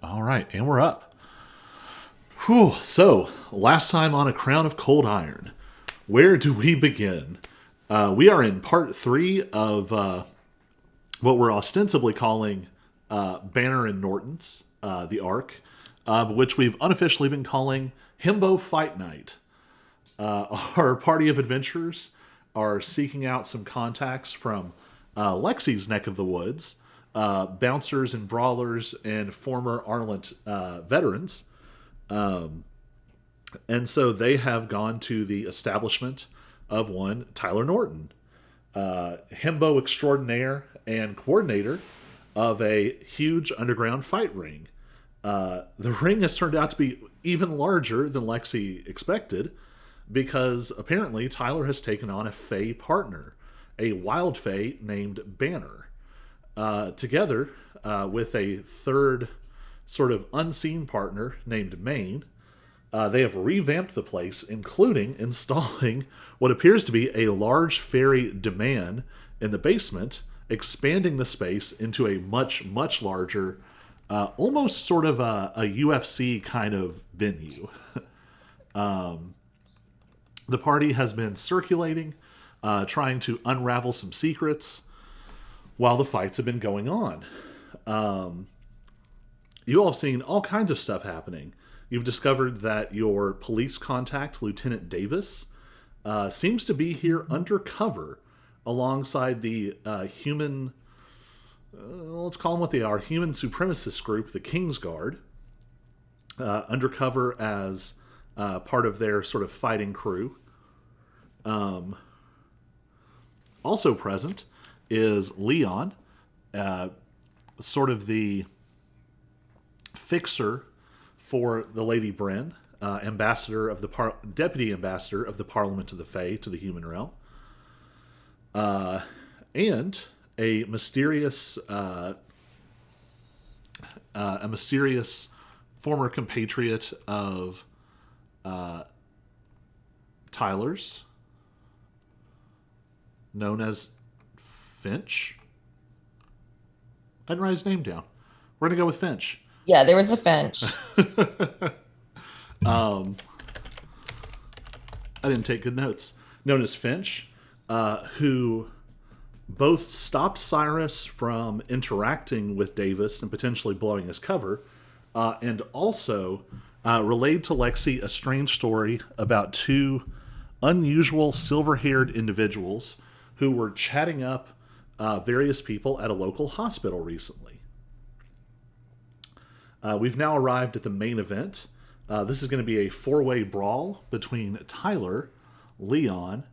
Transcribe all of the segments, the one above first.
All right, and we're up. Whew. So, last time on A Crown of Cold Iron. Where do we begin? We are in part three of what we're ostensibly calling Banner and Nortons, the arc, which we've unofficially been calling Himbo Fight Night. Our party of adventurers are seeking out some contacts from Lexi's neck of the woods, bouncers and brawlers and former Arlant veterans. And so they have gone to the establishment of one Tyler Norton, himbo extraordinaire and coordinator of a huge underground fight ring. The ring has turned out to be even larger than Lexi expected because apparently Tyler has taken on a Fey partner, a wild Fey named Banner. Together with a third sort of unseen partner named Maine, they have revamped the place, including installing what appears to be a large fairy demand in the basement, expanding the space into a much, much larger, almost sort of a UFC kind of venue. The party has been circulating, trying to unravel some secrets while the fights have been going on. You all have seen all kinds of stuff happening. You've discovered that your police contact, Lieutenant Davis, seems to be here undercover alongside the human, let's call them what they are, human supremacist group, the Kingsguard, undercover as part of their sort of fighting crew. Also present is Leon, sort of the fixer for the Lady Bryn, ambassador of the deputy ambassador of the Parliament of the Fae to the human realm, and a mysterious former compatriot of Tyler's, known as Finch. I didn't write his name down. We're gonna go with Finch. Yeah, there was a Finch. I didn't take good notes. Known as Finch, who both stopped Cyrus from interacting with Davis and potentially blowing his cover, and also relayed to Lexi a strange story about two unusual silver-haired individuals who were chatting up various people at a local hospital recently. We've now arrived at the main event. This is going to be a four-way brawl between Tyler, Leon,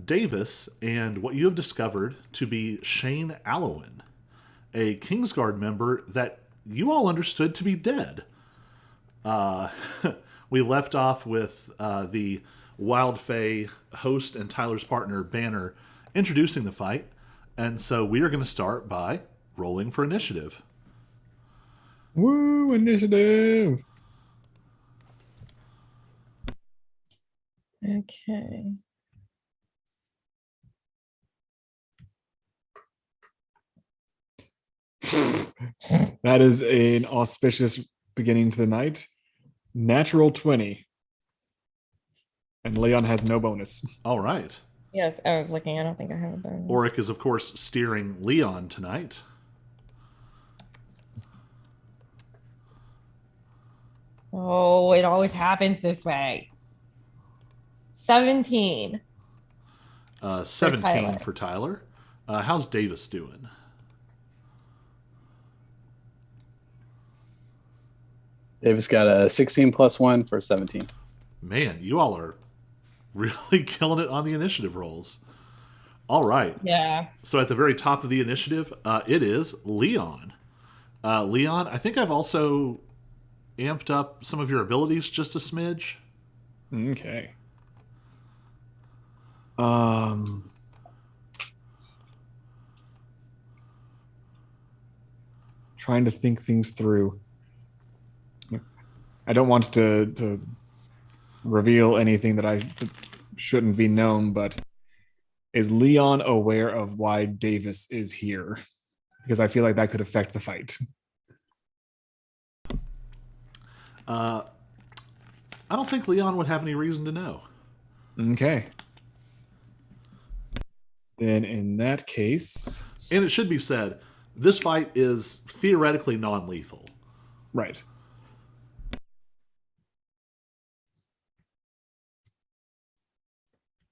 Davis, and what you have discovered to be Shane Allowan, a Kingsguard member that you all understood to be dead. We left off with the Wild Fae host and Tyler's partner, Banner, introducing the fight, and so we are going to start by rolling for initiative. Woo, initiative. Okay. That is an auspicious beginning to the night. Natural 20. And Leon has no bonus. All right. Yes, I was looking. I don't think I have a bonus. Auric is, of course, steering Leon tonight. Oh, it always happens this way. 17. 17 for Tyler. How's Davis doing? Davis got a 16 plus 1 for 17. Man, you all are really killing it on the initiative rolls. All right. Yeah. So at the very top of the initiative, it is Leon. Leon, I think I've also amped up some of your abilities just a smidge. Okay. Trying to think things through. I don't want to reveal anything that I shouldn't be known, but is Leon aware of why Davis is here? Because I feel like that could affect the fight. I don't think Leon would have any reason to know. Okay. Then in that case, And it should be said, this fight is theoretically non-lethal. right.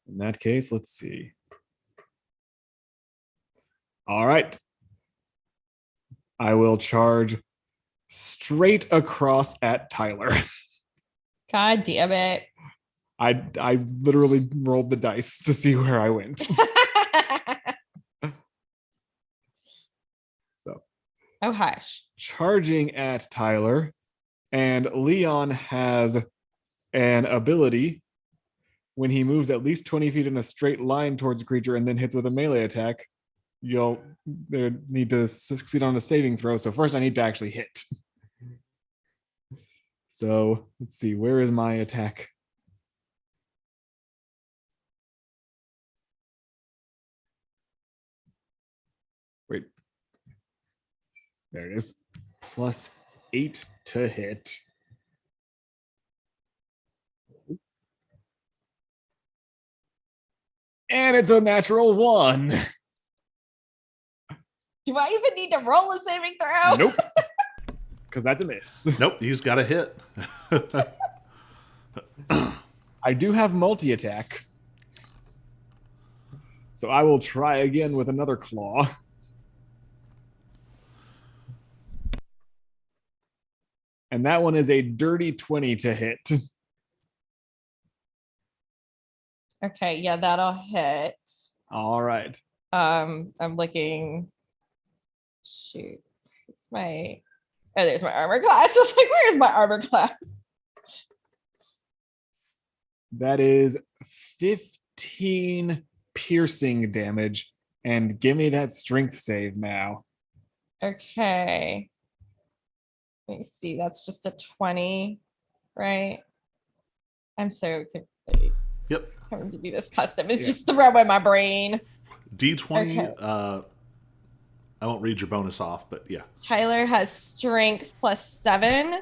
In that case, let's see. All right. I will charge straight across at Tyler. God damn it. I literally rolled the dice to see where I went. So, Oh, hush. charging at Tyler, and Leon has an ability when he moves at least 20 feet in a straight line towards a creature and then hits with a melee attack. You'll need to succeed on a saving throw. So first I need to actually hit. So let's see, where is my attack? Wait. There it is. +8 to hit. And it's a natural 1. Do I even need to roll a saving throw? Nope. Because that's a miss. Nope, he's got a hit. I do have multi-attack. So I will try again with another claw. And that one is a dirty 20 to hit. Okay, yeah, that'll hit. All right. I'm looking. Shoot. There's my armor class. I was like, where's my armor class? That is 15 piercing damage. And give me that strength save now. Okay. Let me see. That's just a 20, right? I'm so confused. Yep. Having to do this custom is Yeah. just throwing my brain. D20, Okay. I won't read your bonus off, but yeah. Tyler has strength +7.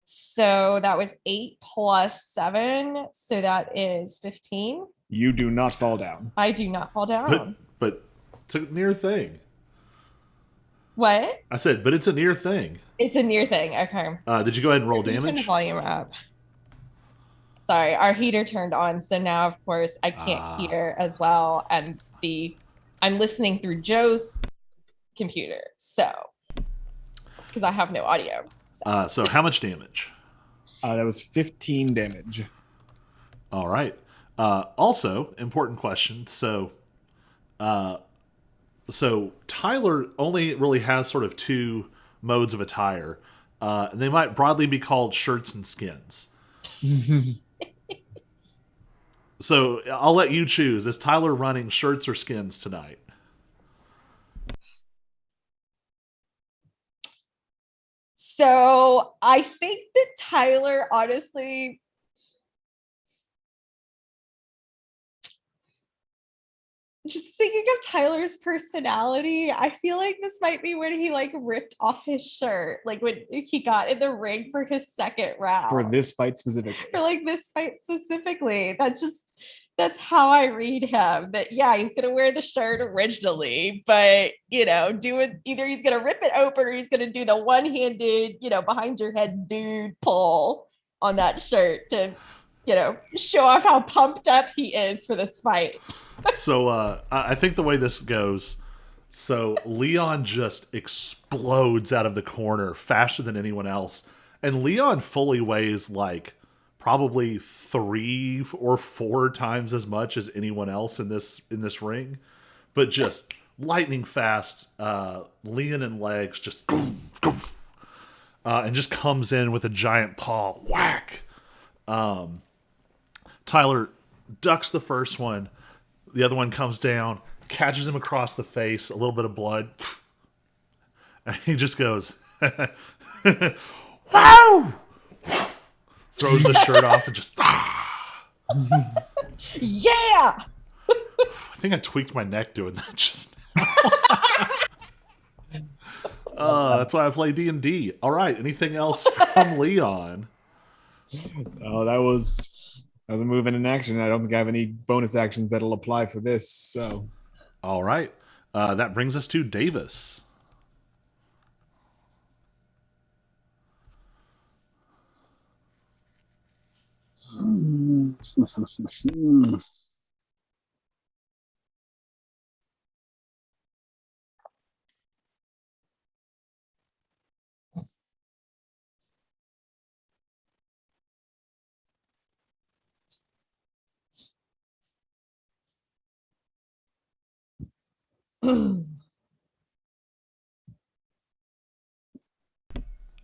So that was 8 + 7. So that is 15. You do not fall down. I do not fall down. But it's a near thing. What? I said, but it's a near thing. It's a near thing. Okay. Did you go ahead and roll Can you turn the damage? volume up. Sorry, our heater turned on. So now, of course, I can't hear as well. And I'm listening through Joe's computer. So, because I have no audio. So how much damage? That was 15 damage. All right. Also, important question. So Tyler only really has sort of two modes of attire. And they might broadly be called shirts and skins. So I'll let you choose. Is Tyler running shirts or skins tonight? So I think that Tyler, honestly, just thinking of Tyler's personality, I feel like this might be when he like ripped off his shirt, like when he got in the ring for his second round. For this fight specifically. For like this fight specifically. That's how I read him. That yeah, he's gonna wear the shirt originally, but do it either he's gonna rip it open or he's gonna do the one-handed, behind your head dude pull on that shirt to, show off how pumped up he is for this fight. So I think the way this goes, so Leon just explodes out of the corner faster than anyone else. And Leon fully weighs like probably 3 or 4 times as much as anyone else in this ring. But just lightning fast, lean and legs just and just comes in with a giant paw. Whack! Tyler ducks the first one. The other one comes down, catches him across the face, a little bit of blood. And he just goes, wow! Throws the shirt off and just, Yeah! I think I tweaked my neck doing that just now. That's why I play D&D. All right. Anything else from Leon? Oh, that was a move and an action. I don't think I have any bonus actions that'll apply for this. So, All right. That brings us to Davis.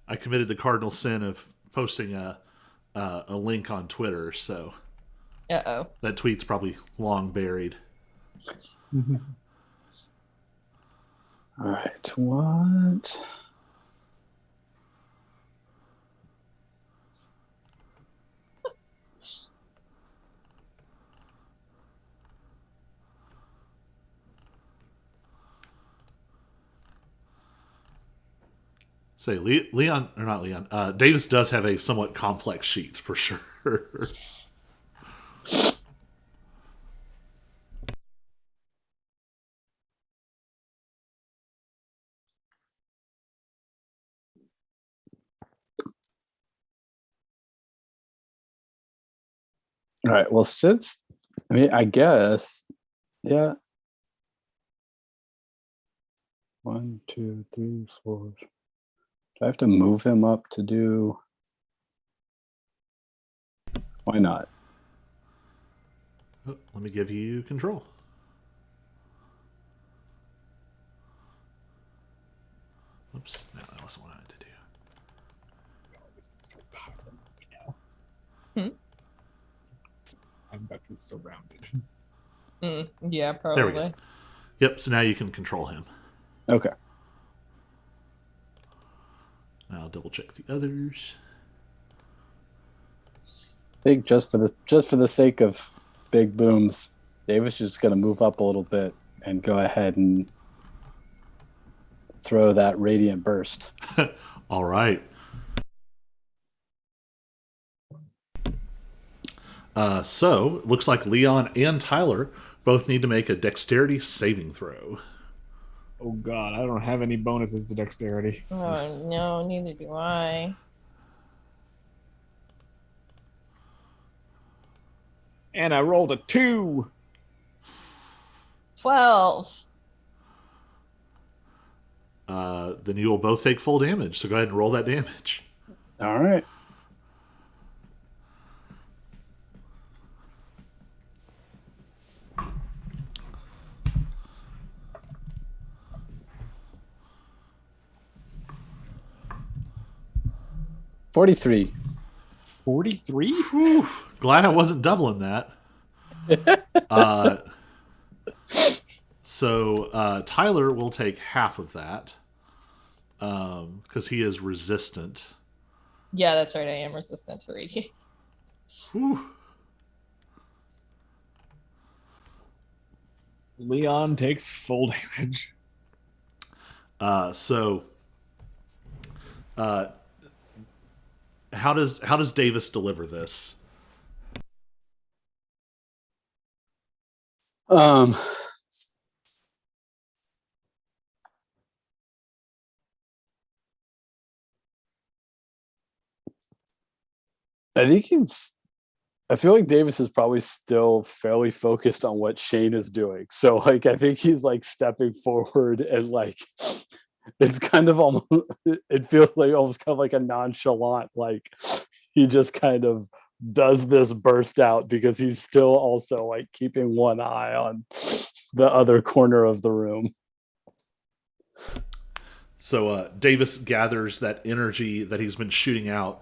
I committed the cardinal sin of posting a link on Twitter, so Uh-oh. that tweet's probably long buried. All right, what? Say, Leon, or not Leon, Davis does have a somewhat complex sheet, for sure. All right, well, I guess, yeah. 1, 2, 3, 4. Do I have to move him up to do? Why not? Oh, let me give you control. Oops, no, that wasn't what I had to do. I'm about to be surrounded. Yeah, There probably. we go. Yep, so now you can control him. Okay. I'll double check the others. I think just for the sake of big booms, Davis is just going to move up a little bit and go ahead and throw that radiant burst. All right. So, it looks like Leon and Tyler both need to make a dexterity saving throw. Oh God, I don't have any bonuses to dexterity. Oh no, neither do I. And I rolled a 2. 12. Then you will both take full damage, so go ahead and roll that damage. All right. $43. 43? Glad I wasn't doubling that. So Tyler will take half of that because he is resistant. Yeah, that's right. I am resistant to radiate. Whew. Leon takes full damage. So how does Davis deliver this? I feel like Davis is probably still fairly focused on what Shane is doing. So like I think he's like stepping forward and like it's kind of almost it feels like almost kind of like a nonchalant, like he just kind of does this burst out because he's still also like keeping one eye on the other corner of the room. So Davis gathers that energy that he's been shooting out,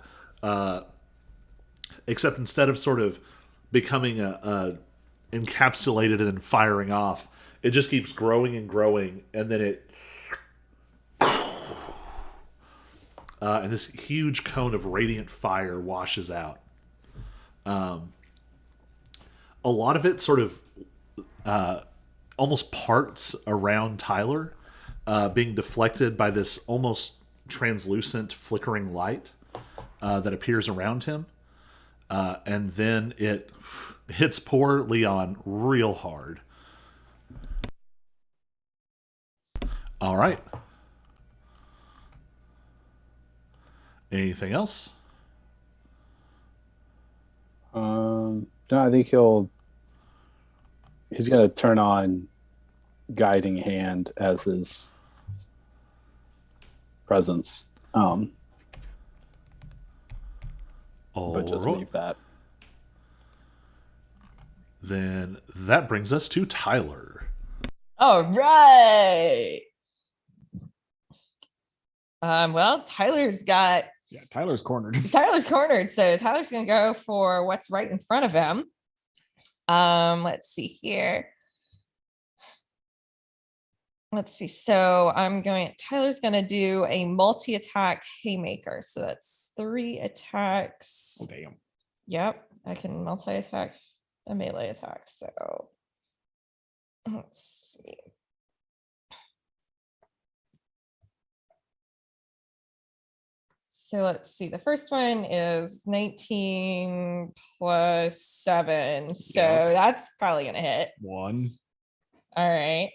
except instead of sort of becoming a encapsulated and then firing off, it just keeps growing and growing, and then it and this huge cone of radiant fire washes out. A lot of it sort of almost parts around Tyler, being deflected by this almost translucent flickering light that appears around him. And then it hits poor Leon real hard. All right. Anything else? No, I think he's gonna turn on Guiding Hand as his presence. But just right. leave that. Then that brings us to Tyler. All right. Well, Tyler's cornered. Tyler's cornered, so Tyler's gonna go for what's right in front of him. Let's see here. Let's see. So Tyler's gonna do a multi-attack Haymaker. So that's 3 attacks. Oh, damn. Yep, I can multi-attack a melee attack. So let's see. So let's see. The first one is 19 plus 7. So Yep. that's probably going to hit. 1. All right.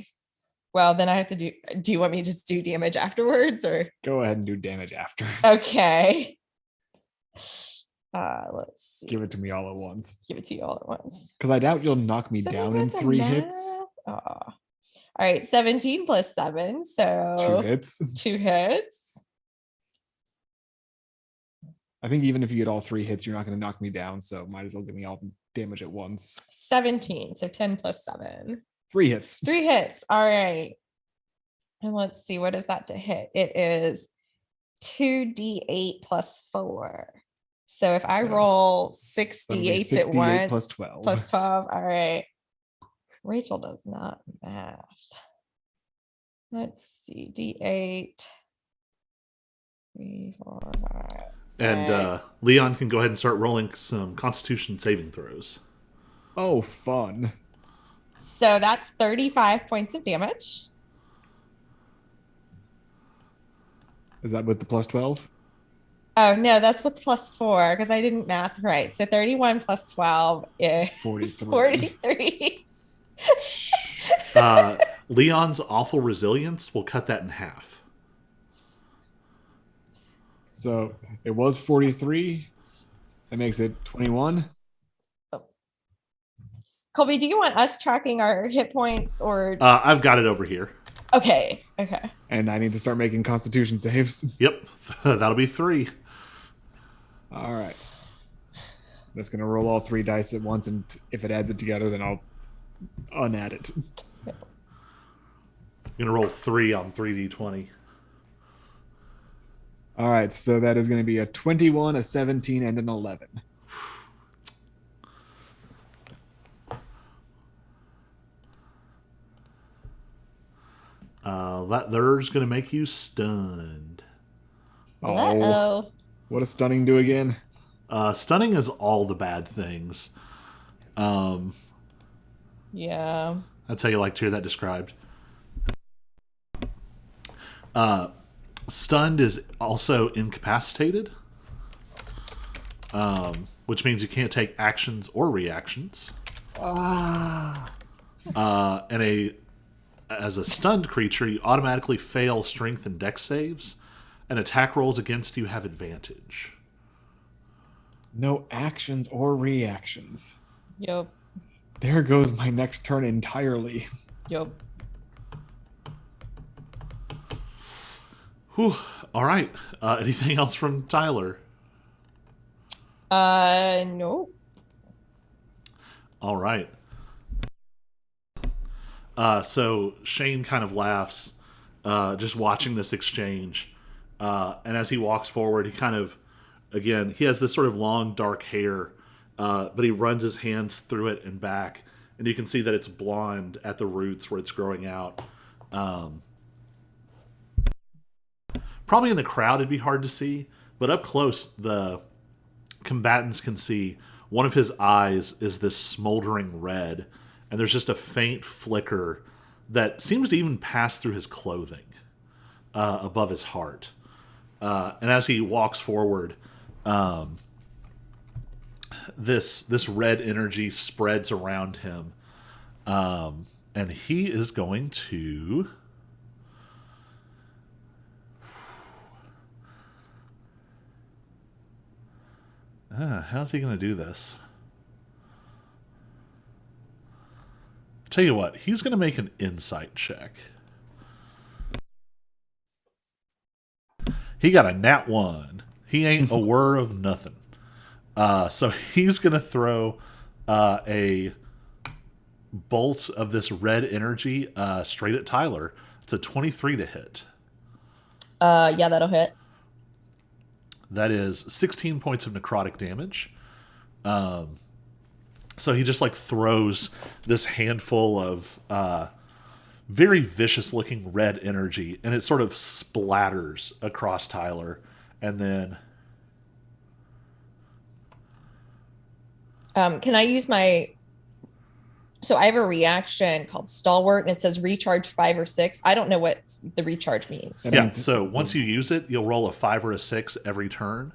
Well, then I have to do you want me to just do damage afterwards or? Go ahead and do damage after. Okay. Let's see. Give it to me all at once. Give it to you all at once. Because I doubt you'll knock me So down with in the 3 math- hits. All right. 17 plus 7. So 2 hits. 2 hits. I think even if you get all 3 hits, you're not going to knock me down. So might as well give me all the damage at once. 17. So 10 plus 7. 3 hits. 3 hits. All right. And let's see, what is that to hit? It is 2d8 plus 4. So if I So roll that'll be 6d8s at 6d8 once, plus 12. Plus 12. All right. Rachel does not math. Let's see, d8. 3, 4, 5. And Leon can go ahead and start rolling some Constitution saving throws. Oh, fun. So that's 35 points of damage. Is that with the plus 12? Oh, no, that's with plus 4 because I didn't math right. So 31 plus 12 is 43. Leon's awful resilience will cut that in half. So it was 43. That makes it 21. Colby, do you want us tracking our hit points or? I've got it over here. Okay. And I need to start making Constitution saves. Yep, that'll be 3. All right. I'm just going to roll all 3 dice at once, and if it adds it together, then I'll unadd it. I'm going to roll 3 on 3d20. All right, so that is going to be a 21, a 17, and an 11. There's going to make you stunned. Uh-oh. What does stunning do again? Stunning is all the bad things. Yeah. That's how you like to hear that described. Stunned is also incapacitated, which means you can't take actions or reactions. As a stunned creature, you automatically fail strength and dex saves, and attack rolls against you have advantage. No actions or reactions. Yep. There goes my next turn entirely. Yep. Whew. All right. Anything else from Tyler? No. All right. So Shane kind of laughs, just watching this exchange. And as he walks forward, he kind of, again, he has this sort of long, dark hair, but he runs his hands through it and back. And you can see that it's blonde at the roots where it's growing out. Probably in the crowd, it'd be hard to see, but up close, the combatants can see one of his eyes is this smoldering red, and there's just a faint flicker that seems to even pass through his clothing. above his heart. And as he walks forward, this red energy spreads around him, and he is going to. How's he going to do this? Tell you what, he's going to make an insight check. He got a nat 1. He ain't a whir of nothing. So he's going to throw a bolt of this red energy straight at Tyler. It's a 23 to hit. Yeah, that'll hit. That is 16 points of necrotic damage. So he just like throws this handful of very vicious looking red energy, and it sort of splatters across Tyler. And then can I use my... So I have a reaction called Stalwart, and it says recharge 5 or 6. I don't know what the recharge means. Yeah, so once you use it, you'll roll a 5 or a 6 every turn.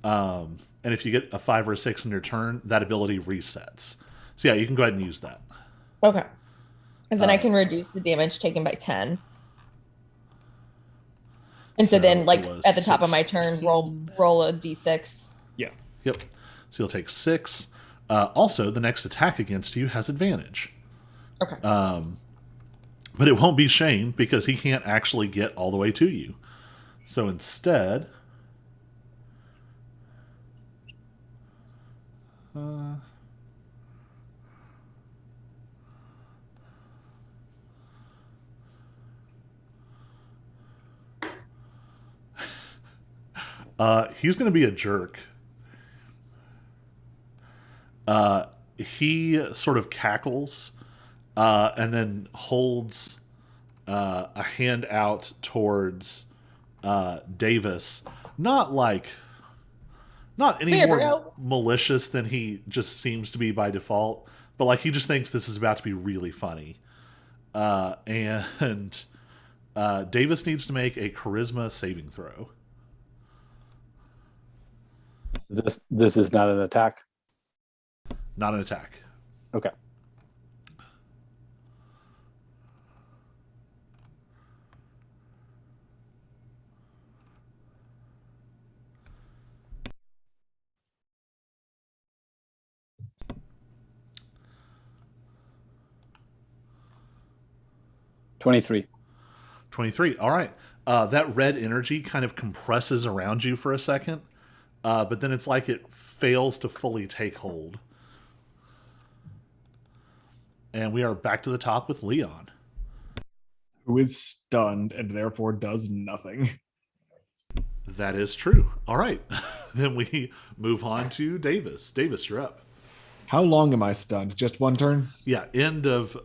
And if you get a 5 or a 6 in your turn, that ability resets. So yeah, you can go ahead and use that. Okay. Because then I can reduce the damage taken by 10. And so then, like, at the top of my turn, roll a d6. Yeah. Yep. So you'll take 6. Also, the next attack against you has advantage. Okay. But it won't be Shane because he can't actually get all the way to you. So instead... he's going to be a jerk. He sort of cackles and then holds a hand out towards Davis. Not any more malicious than he just seems to be by default, but like he just thinks this is about to be really funny. And Davis needs to make a charisma saving throw. This is not an attack. Not an attack. Okay. $23. 23. All right. That red energy kind of compresses around you for a second, but then it's like it fails to fully take hold. And we are back to the top with Leon, Who is stunned and therefore does nothing. That is true. All right. Then we move on to Davis. Davis, you're up. How long am I stunned? Just one turn? Yeah, end of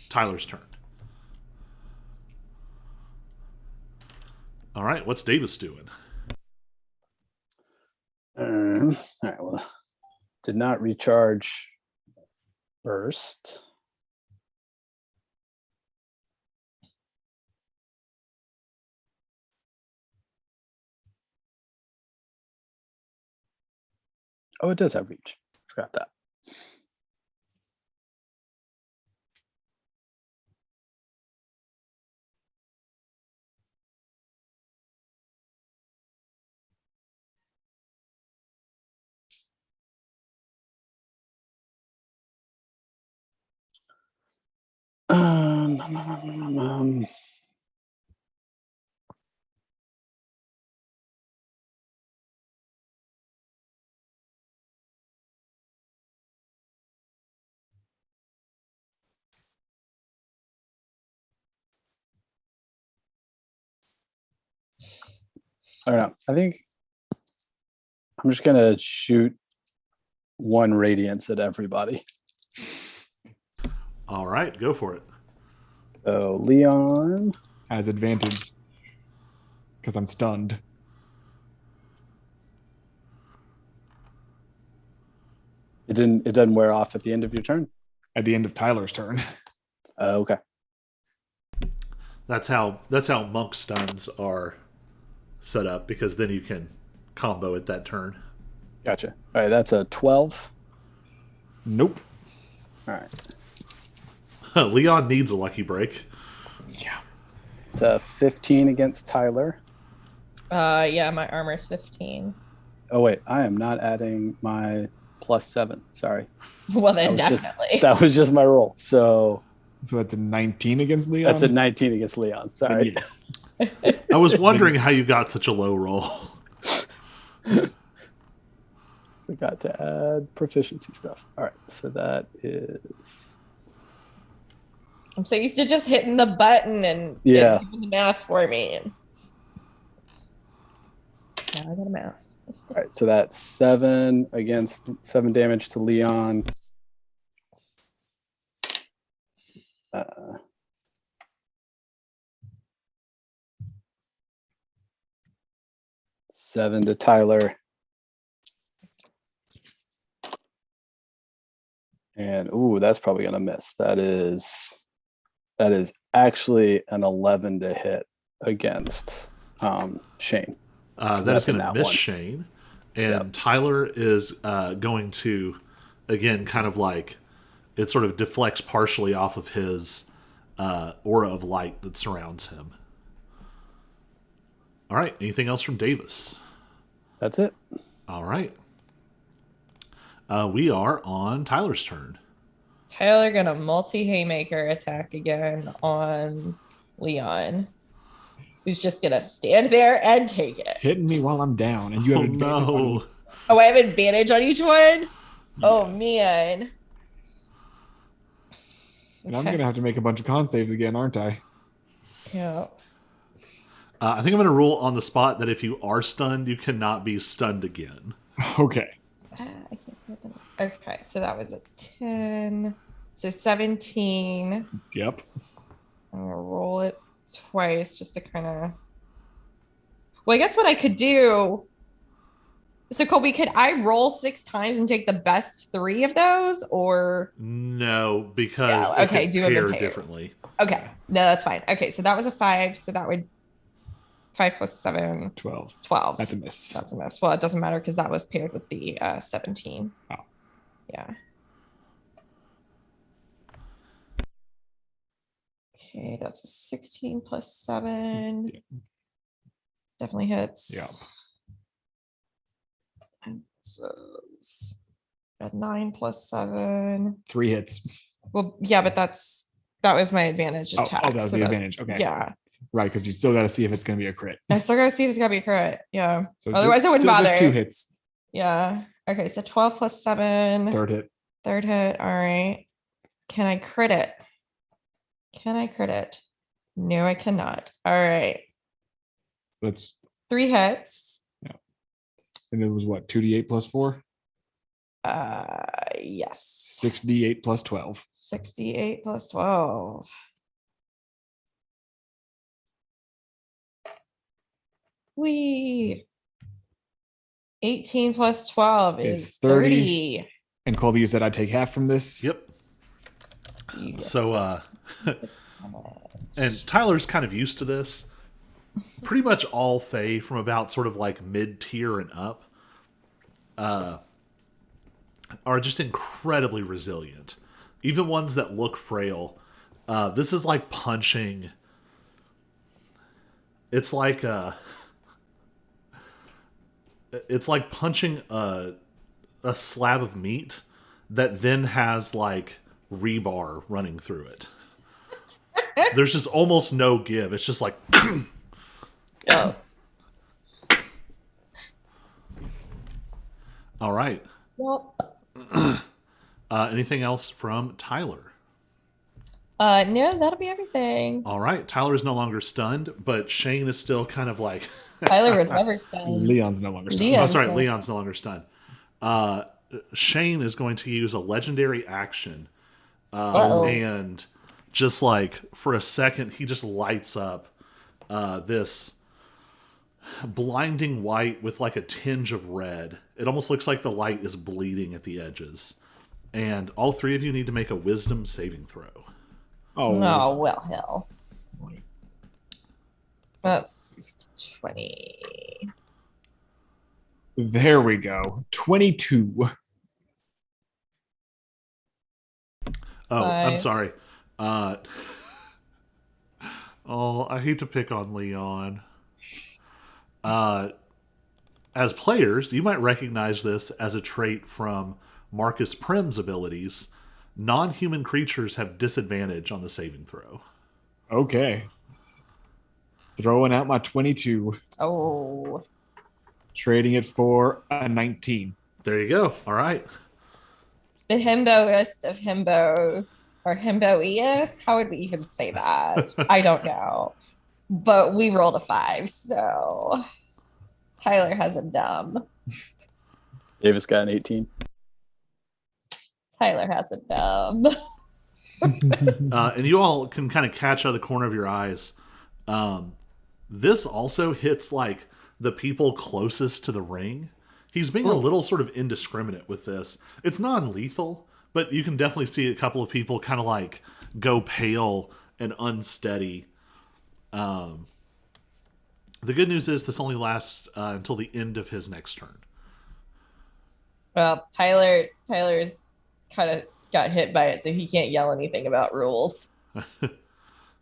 Tyler's turn. All right, what's Davis doing? All right, well, did not recharge burst. Oh, it does have reach. Forgot that. Um, I don't know. I think I'm just gonna shoot one radiance at everybody. All right, go for it. So Leon Has advantage. Because I'm stunned. It doesn't wear off at the end of your turn. At the end of Tyler's turn. Okay. That's how monk stuns are set up, because then you can combo it that turn. Gotcha. All right, that's a 12. Nope. All right. Leon needs a lucky break. Yeah. It's a 15 against Tyler. Yeah, my armor's 15. Oh, wait. I am not adding my +7. Sorry. Well, then That was definitely. That was just my roll. So that's a 19 against Leon? that's a 19 against Leon. Sorry. Yes. I was wondering how you got such a low roll. Forgot to add proficiency stuff. All right. So that is... I'm so used to just hitting the button and Yeah. it doing the math for me. Yeah, I got a math. All right. So that's 7 damage to Leon. 7 to Tyler. And that's probably gonna miss. That is actually an 11 to hit against Shane. That is going to that miss one. Shane. And Yep. Tyler is going to, again, kind of like, it sort of deflects partially off of his aura of light that surrounds him. All right. Anything else from Davis? That's it. All right. We are on Tyler's turn. Tyler gonna multi-haymaker attack again on Leon, who's just gonna stand there and take it. Hitting me while I'm down, and you have advantage on no. each. Oh, I have advantage on each one? Oh, man. And I'm gonna have to make a bunch of con saves again, aren't I? Yeah. I think I'm going to rule on the spot that if you are stunned, you cannot be stunned again. Okay. I can't see what that is. Okay, so that was a 10. So 17. Yep. I'm gonna roll it twice just to kind of. Well, I guess what I could do. So Colby, could I roll 6 times and take the best 3 of those, or? No, because Yeah, okay, it do could them in pair pairs. differently. Okay, no, that's fine. Okay, so that was a 5. So that would 5 plus 7, 12. 12. That's a miss. That's a miss. Well, it doesn't matter because that was paired with the 17. Oh. Yeah. Okay, that's a 16 plus 7. Yeah. Definitely hits. Yeah. And so a 9 plus 7. 3 hits. Well, yeah, but that was my advantage Oh, attack. that was so the advantage. Okay. Yeah. Right, because you still got to see if it's going to be a crit. I still gotta see if it's gotta be a crit. Yeah. So Otherwise, I wouldn't still bother. Just 2 hits. Yeah. Okay, so 12 plus 7. Third hit. Third hit. All right. Can I crit it? Can I crit it? No, I cannot. All right. So that's 3 hits. and it was what 2d8 plus 4. Yes. 6d8 plus 12. 68 plus 12. We 18 plus 12 Is is 30. 30. And Colby, you said I'd take half from this. Yep. You get So, how much? and Tyler's kind of used to this. Pretty much all Fae from about sort of like mid-tier and up are just incredibly resilient. Even ones that look frail. This is like punching. It's like punching a slab of meat that then has like rebar running through it. There's just almost no give. It's just like Oh. all right. Well, Anything else from Tyler? no, that'll be everything. All right. Tyler is no longer stunned, but Shane is still kind of like. Tyler was never stunned. Leon's no longer stunned. Leon. Oh, sorry. stunned. Leon's no longer stunned. Shane is going to use a legendary action. Uh-oh. And just like for a second, he just lights up this blinding white with like a tinge of red. It almost looks like the light is bleeding at the edges. And all 3 of you need to make a wisdom saving throw. Oh, Oh, well, hell. That's 20. There we go. 22. Oh, I'm Five. sorry. Oh, I hate to pick on Leon. As players, you might recognize this as a trait from Marcus Prim's abilities. Non-human creatures have disadvantage on the saving throw. Okay. Throwing out my 22. Oh. Trading it for a 19. There you go. All right. The himboist of himbos, or himboiest. How would we even say that? I don't know. But we rolled a 5, so Tyler has a dumb. Davis got an 18. Tyler has a dumb. And you all can kind of catch out of the corner of your eyes. This also hits like the people closest to the ring. He's being a little sort of indiscriminate with this. It's non-lethal, but you can definitely see a couple of people kind of like go pale and unsteady. The good news is this only lasts until the end of his next turn. Well, Tyler's kind of got hit by it, so he can't yell anything about rules. And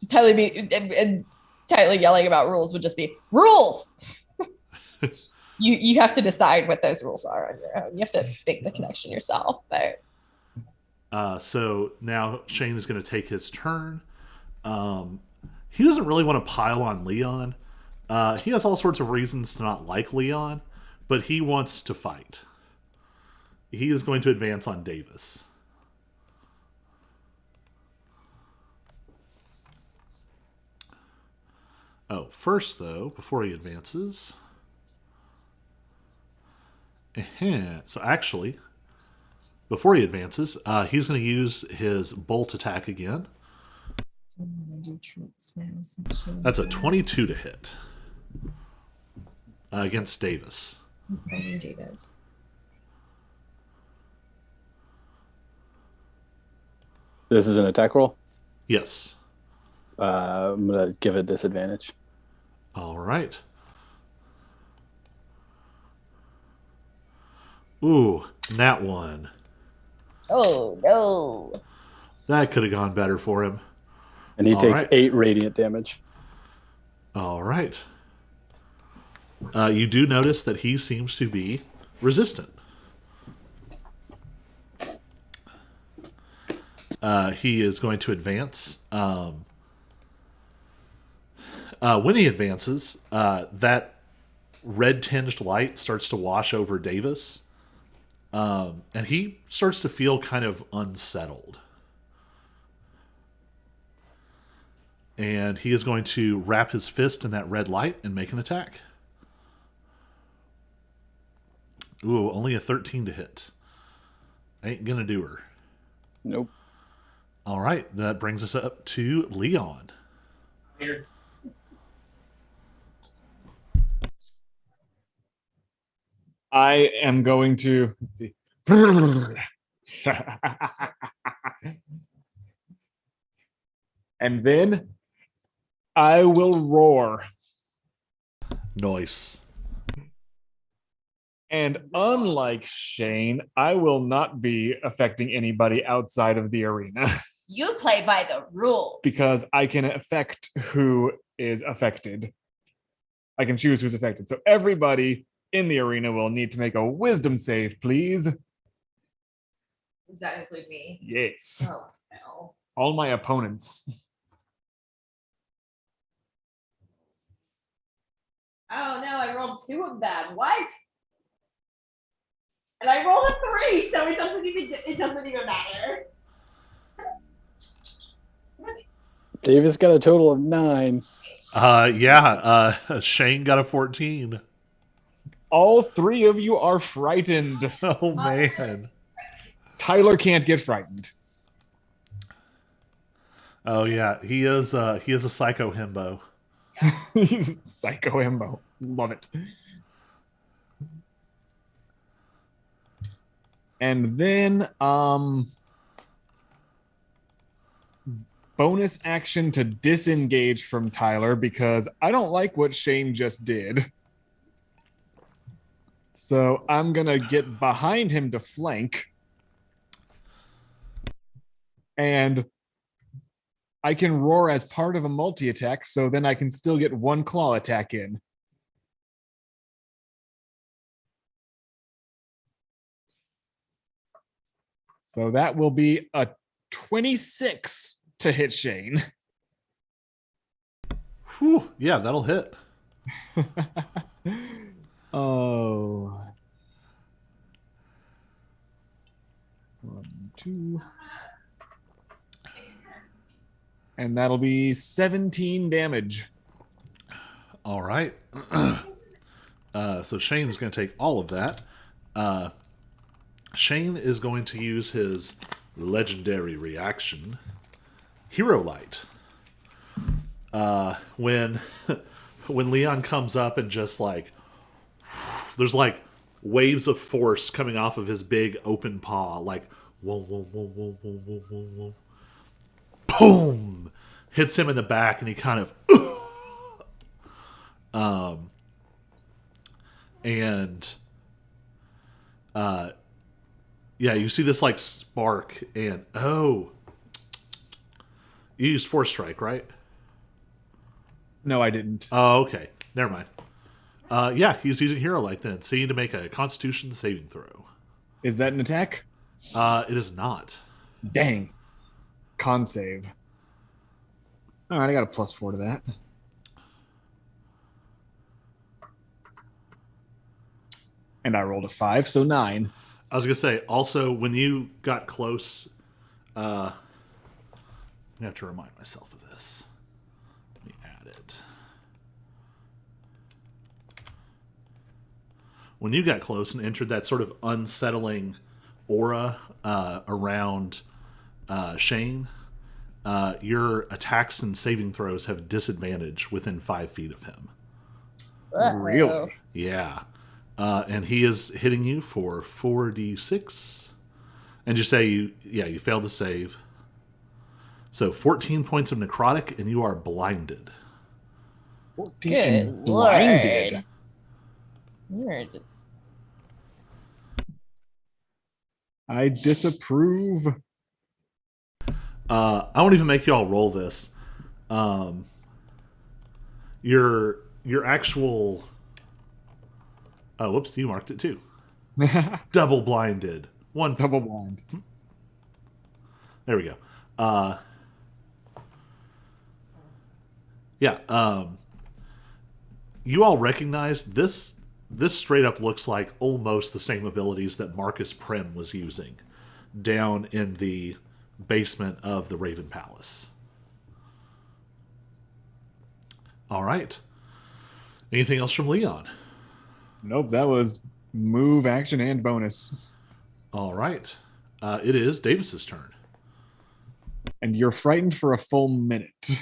Tyler yelling about rules would just be rules. You have to decide what those rules are on your own. You have to make the connection yourself. But So now Shane is going to take his turn. He doesn't really want to pile on Leon. He has all sorts of reasons to not like Leon, but he wants to fight. He is going to advance on Davis. Oh, first though, before he advances. So actually, before he advances, he's going to use his bolt attack again. That's a 22 to hit against Davis. Davis. This is an attack roll. Yes. I'm going to give it disadvantage. All right. Ooh, nat 1. Oh, no. That could have gone better for him. And he All takes right. 8 radiant damage. All right. You do notice that he seems to be resistant. He is going to advance. When he advances, that red-tinged light starts to wash over Davis. And he starts to feel kind of unsettled. And he is going to wrap his fist in that red light and make an attack. Ooh, only a 13 to hit. Ain't gonna do her. Nope. All right, that brings us up to Leon. Here. I am going to. Let's see. And then I will roar. Nice. And unlike Shane, I will not be affecting anybody outside of the arena You play by the rules. because I can affect who is affected. I can choose who's affected. So everybody in the arena will need to make a wisdom save, please. Does that include me? Yes. Oh, no. All my opponents. Oh, no, I rolled 2 of them. What? And I rolled a 3, so it doesn't even matter. Davis got a total of 9. Shane got a 14. All 3 of you are frightened. Oh, man. Tyler can't get frightened. Oh, yeah, he is a psycho himbo. He's psycho himbo. Love it. And then bonus action to disengage from Tyler because I don't like what Shane just did. So I'm going to get behind him to flank. And I can roar as part of a multi-attack, so then I can still get one claw attack in. So that will be a 26 to hit Shane. Whew, yeah, that'll hit. Oh. 1, 2. And that'll be 17 damage. All right. So Shane is going to take all of that. Shane is going to use his legendary reaction, Hero Light. When Leon comes up and just like, there's like waves of force coming off of his big open paw, like whoa, whoa, whoa, whoa, whoa, whoa, whoa, whoa. Boom! Hits him in the back, and he kind of yeah, you see this like spark, and you used Force Strike, right? No, I didn't. Oh, okay. Never mind. Yeah, he's using Hero Light then. So you need to make a Constitution saving throw. Is that an attack? It is not. Dang. Con save. All right, I got a +4 to that. And I rolled a 5, so 9. I was going to say, also, when you got close, I have to remind myself of this. Let me add it. When you got close and entered that sort of unsettling aura around Shane, your attacks and saving throws have disadvantage within 5 feet of him. Really? Yeah. And he is hitting you for 4d6. And you say you failed to save. So 14 points of necrotic, and you are blinded. 14 Good and blinded. Lord. You're just... I disapprove. I won't even make you all roll this. Your actual... Oh, whoops, you marked it too. Double blinded. One Double blind. There we go. You all recognize this straight up looks like almost the same abilities that Marcus Prim was using down in the basement of the Raven Palace. All right. Anything else from Leon? Nope, that was move, action, and bonus. All right. It is Davis's turn. And you're frightened for a full minute.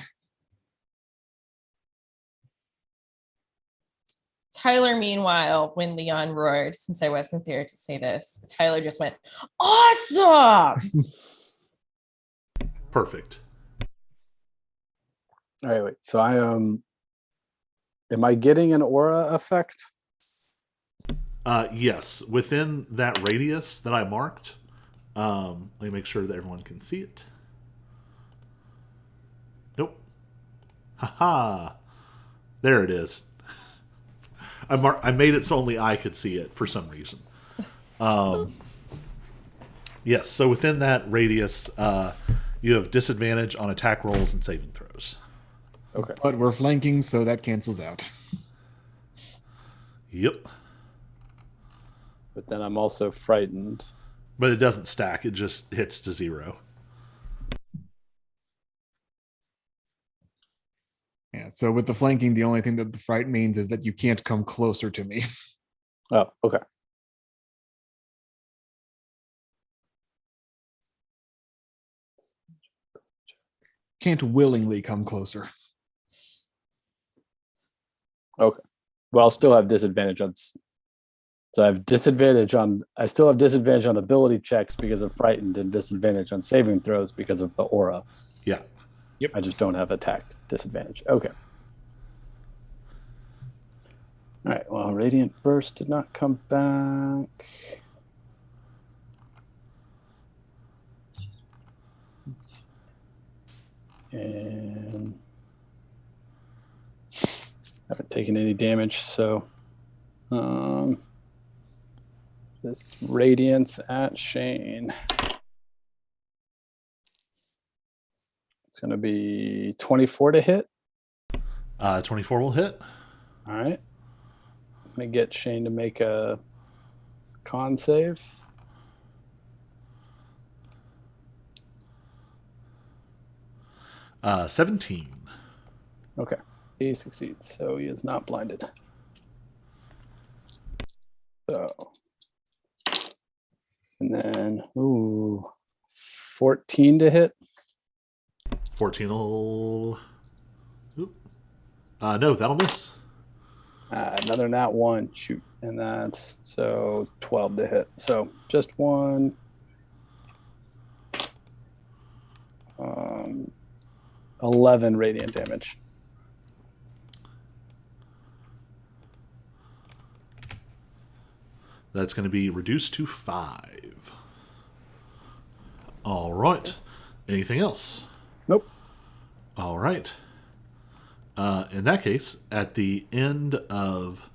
Tyler, meanwhile, when Leon roared, since I wasn't there to say this, Tyler just went, awesome! Perfect. All right, wait. So am I getting an aura effect? Yes, within that radius that I marked. Let me make sure that everyone can see it. Nope. Haha. There it is. I made it so only I could see it for some reason. Yes, so within that radius, you have disadvantage on attack rolls and saving throws. Okay. But we're flanking, so that cancels out. Yep. But then I'm also frightened. But it doesn't stack, it just hits to 0. Yeah, so with the flanking, the only thing that the fright means is that you can't come closer to me. Oh, okay. Can't willingly come closer. Okay. Well, I'll still have disadvantage on. So I have disadvantage on. I still have disadvantage on ability checks because of frightened, and disadvantage on saving throws because of the aura. Yeah. Yep. I just don't have attack disadvantage. Okay. All right. Well, Radiant Burst did not come back. And haven't taken any damage, so just Radiance at Shane. It's going to be 24 to hit. 24 will hit. All right. I'm going to get Shane to make a con save. Uh, 17. Okay. He succeeds, so he is not blinded. So, and then, 14 to hit. 14 will... Oop. No, that'll miss. Another nat 1. Shoot. And that's, so 12 to hit. So just one. 11 radiant damage. That's going to be reduced to 5. All right. Anything else? Nope. All right. In that case, at the end of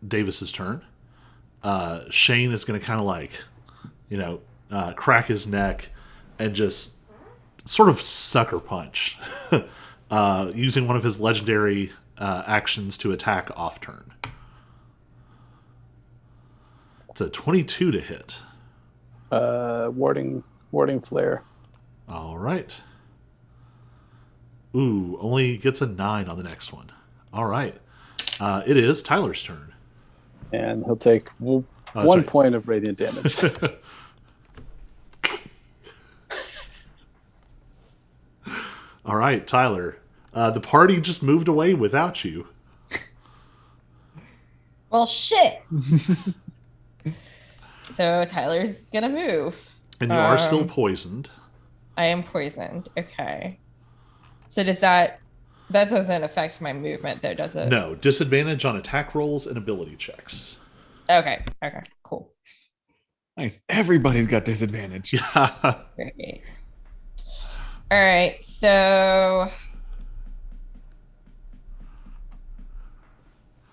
Davis's turn, Shane is going to kind of like, crack his neck and just sort of sucker punch, using one of his legendary actions to attack off turn. It's a 22 to hit. Warding flare. All right. Ooh, only gets a 9 on the next one. All right. It is Tyler's turn. And he'll take 1 point of radiant damage. All right, Tyler. The party just moved away without you. Well, shit. So Tyler's gonna move. And you are still poisoned. I am poisoned. Okay. So that doesn't affect my movement though, does it? No, disadvantage on attack rolls and ability checks. Okay, cool. Nice. Everybody's got disadvantage. Yeah. Great. All right, so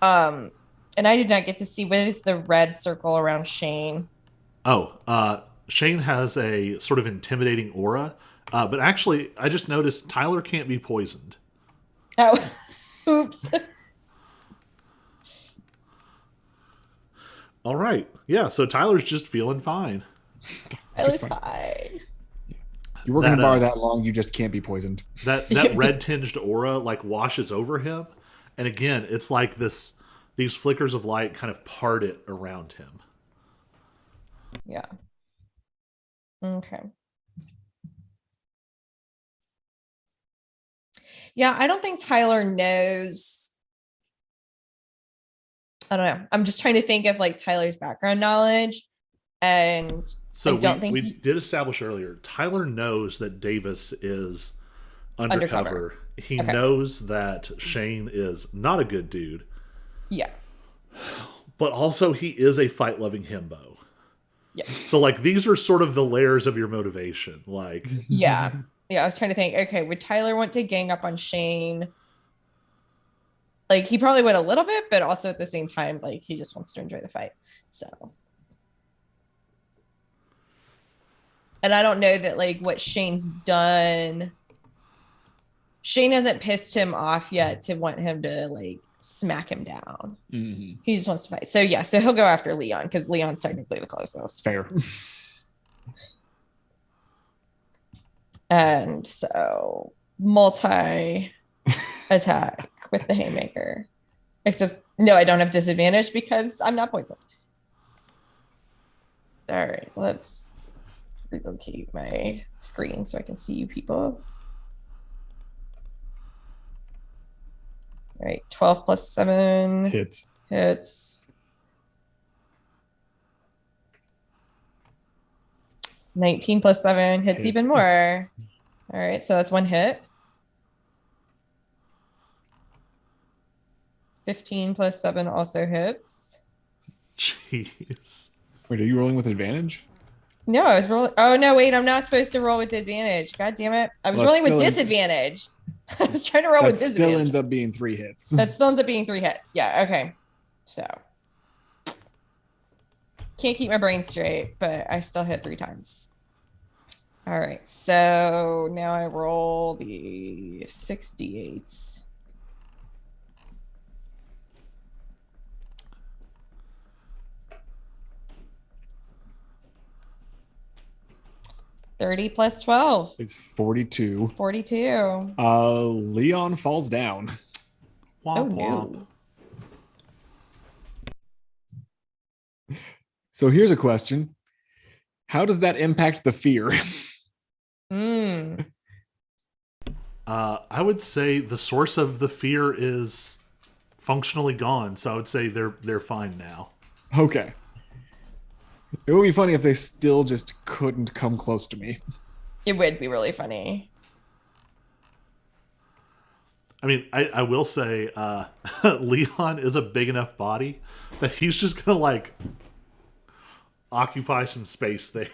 and I did not get to see what is the red circle around Shane. Oh, Shane has a sort of intimidating aura, but actually, I just noticed Tyler can't be poisoned. Oh, oops. All right, yeah. So Tyler's just feeling fine. Tyler's fine. You work in a bar that long, you just can't be poisoned. That red tinged aura like washes over him, and again, it's like these flickers of light kind of part it around him. Yeah. Okay. Yeah, I don't think Tyler knows. I don't know. I'm just trying to think of like Tyler's background knowledge. And so I don't think we did establish earlier, Tyler knows that Davis is undercover. He knows that Shane is not a good dude. Yeah. But also he is a fight-loving himbo. Yeah. So like these are sort of the layers of your motivation. Like yeah. I was trying to think, okay, would Tyler want to gang up on Shane? Like he probably would a little bit, but also at the same time, like he just wants to enjoy the fight. So and I don't know that like what Shane's done. Shane hasn't pissed him off yet to want him to like smack him down. Mm-hmm. He just wants to fight. So yeah, so he'll go after Leon because Leon's technically the closest. Fair. And so multi attack with the Haymaker. Except no, I don't have disadvantage because I'm not poisoned. All right, let's relocate my screen so I can see you people. All right, 12 plus 7 hits. 19 plus 7 hits even more. All right, so that's 1 hit. 15 plus 7 also hits. Jeez. Wait, are you rolling with advantage? No, I was rolling. Oh, no, wait, I'm not supposed to roll with advantage. God damn it. I was Well, rolling with still disadvantage. I was trying to roll That with still disadvantage. ends up being 3 hits. That still ends up being 3 hits. Yeah, okay. So can't keep my brain straight, but I still hit 3 times. All right, so now I roll the 68s. $30 plus 12. It's 42. 42. Leon falls down. Oh Womp womp. no. So here's a question. How does that impact the fear? Hmm. I would say the source of the fear is functionally gone, so I would say they're fine now. Okay. It would be funny if they still just couldn't come close to me. It would be really funny. I mean, I will say Leon is a big enough body that he's just gonna like occupy some space there.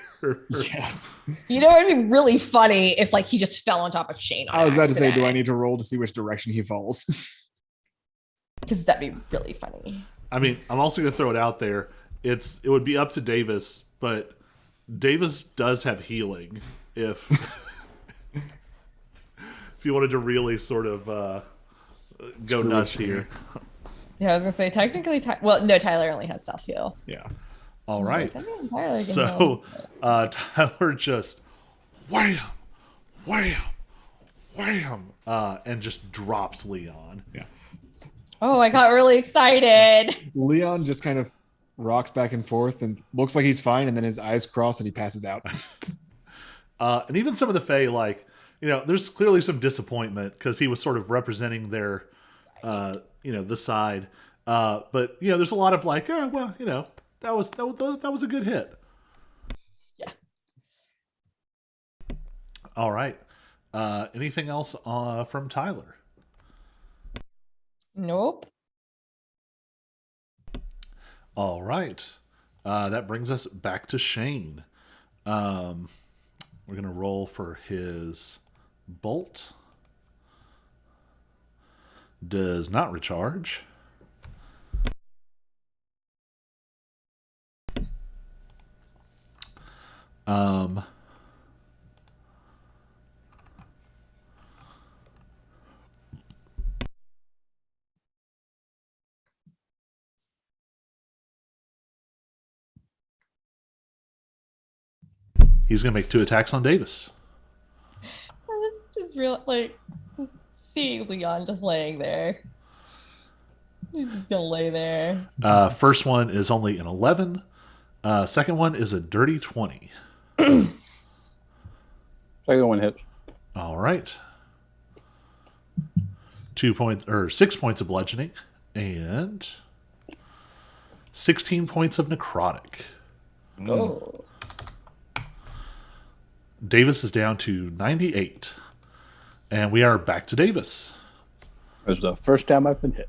Yes. You know, it'd be really funny if like he just fell on top of Shane on I was about to say, do I accident, need to roll to see which direction he falls? because that'd be really funny. I mean, I'm also gonna throw it out there. It would be up to Davis, but Davis does have healing if if you wanted to really sort of go Screw nuts with me. here. Yeah, I was gonna say technically, well, no, Tyler only has self heal. Yeah. All right. Technically, Tyler can So heal. Tyler just wham, wham, wham, and just drops Leon. Yeah. Oh, I got really excited. Leon just kind of rocks back and forth and looks like he's fine, and then his eyes cross and he passes out. And even some of the Fae, like, you know, there's clearly some disappointment because he was sort of representing their, the side. But you know, there's a lot of like, oh, well, you know, that was a good hit. Yeah. All right. Anything else from Tyler? Nope. All right. That brings us back to Shane. We're going to roll for his bolt. Does not recharge. He's going to make 2 attacks on Davis. I was just real like seeing Leon just laying there. He's just gonna lay there. First one is only an 11. Second one is a dirty 20. Second one hits. All right. 6 points of bludgeoning and 16 points of necrotic. Oh. Davis is down to 98. And we are back to Davis. It was the first time I've been hit.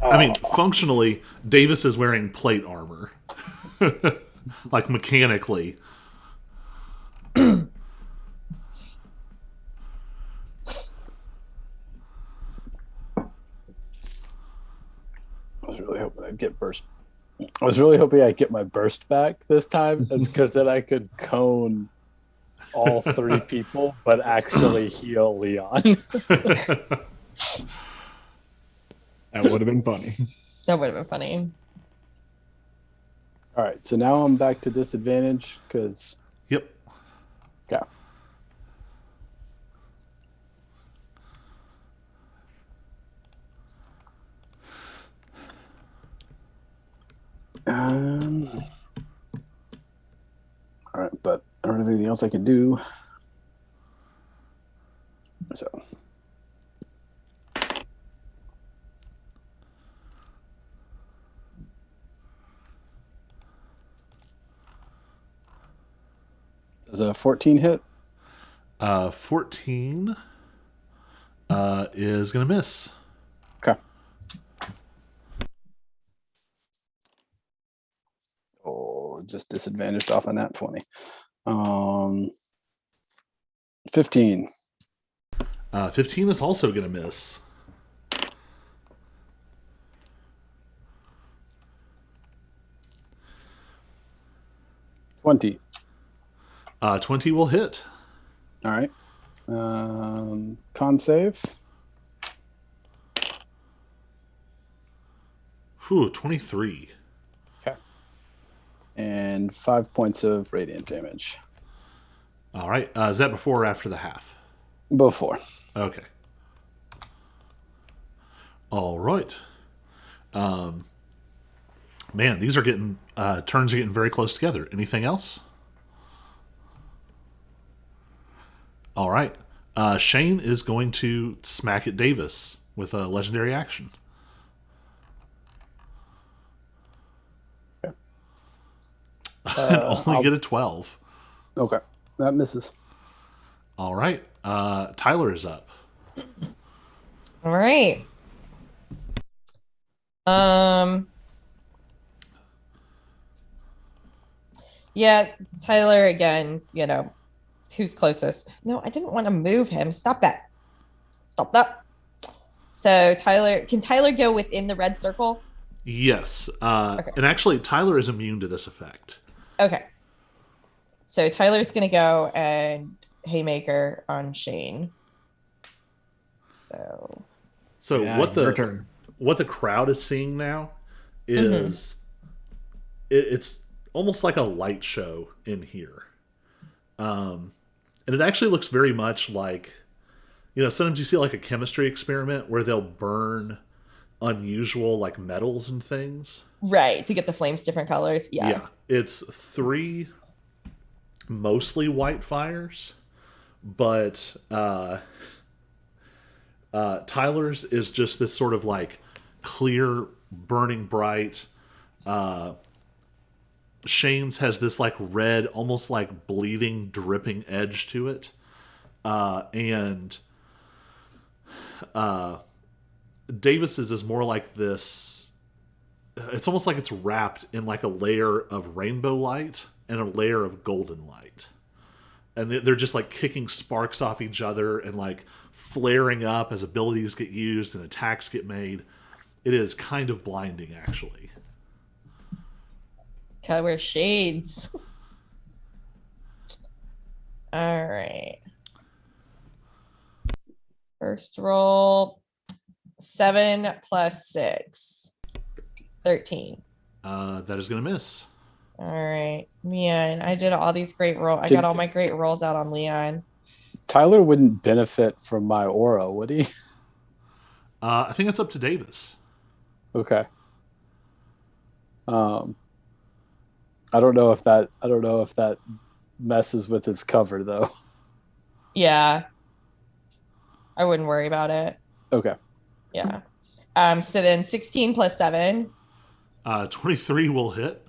I mean, functionally, Davis is wearing plate armor. Like mechanically. I was really hoping I'd get burst. I was really hoping I'd get my burst back this time. That's because then I could cone all 3 people, but actually heal Leon. That would have been funny. That would have been funny. All right, so now I'm back to disadvantage because. Yep. Yeah. All right, but I don't have anything else I can do. So. Does a 14 hit? 14 is going to miss. Okay. Oh, just disadvantaged off on that 20. 15. 15 is also going to miss. $20. 20 will hit. All right. Con save. Whew, 23. Okay. And 5 points of radiant damage. All right. Is that before or after the half? Before. Okay. All right. Man, these are getting turns are getting very close together. Anything else? All right. Shane is going to smack at Davis with a legendary action. And only get a 12. Okay. That misses. All right. Tyler is up. All right. Yeah, Tyler again, who's closest? No, I didn't want to move him. Stop that. Stop that. So can Tyler go within the red circle? Yes. Okay. And actually, Tyler is immune to this effect. Okay. So Tyler's going to go and Haymaker on Shane. So Yeah, what it's your turn. what the crowd is seeing now is it's almost like a light show in here. And it actually looks very much like, sometimes you see like a chemistry experiment where they'll burn unusual like metals and things. right, to get the flames different colors. Yeah. It's 3 mostly white fires, but Tyler's is just this sort of like clear, burning bright. Shane's has this like red, almost like bleeding, dripping edge to it. And Davis's is more like this. It's almost like it's wrapped in like a layer of rainbow light and a layer of golden light. And they're just like kicking sparks off each other and like flaring up as abilities get used and attacks get made. It is kind of blinding, actually. Gotta wear shades. All right. First roll 7 plus 6. 13. That is going to miss. All right. Man, I did all these great rolls. I got all my great rolls out on Leon. Tyler wouldn't benefit from my aura, would he? I think it's up to Davis. Okay. I don't know if that messes with his cover though. Yeah. I wouldn't worry about it. Okay. Yeah. So then 16 plus 7. 23 will hit.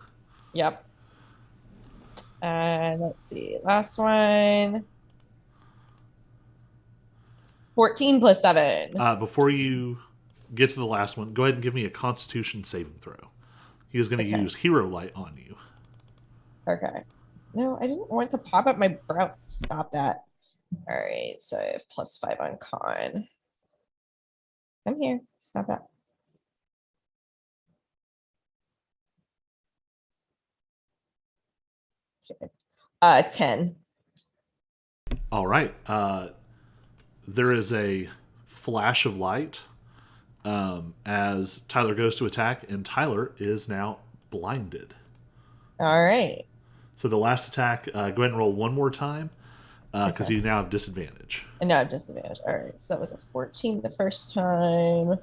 Yep. And let's see. Last one. 14 plus 7. Before you get to the last one, go ahead and give me a Constitution saving throw. He is going to use Hero Light on you. Okay. No, I didn't want to pop up my brow. Stop that. All right. So I have plus 5 on con. I'm here. Stop that. Okay. 10. All right. There is a flash of light as Tyler goes to attack, and Tyler is now blinded. All right. So the last attack, go ahead and roll one more time because you now have disadvantage. And now I have disadvantage. All right. So that was a 14 the first time.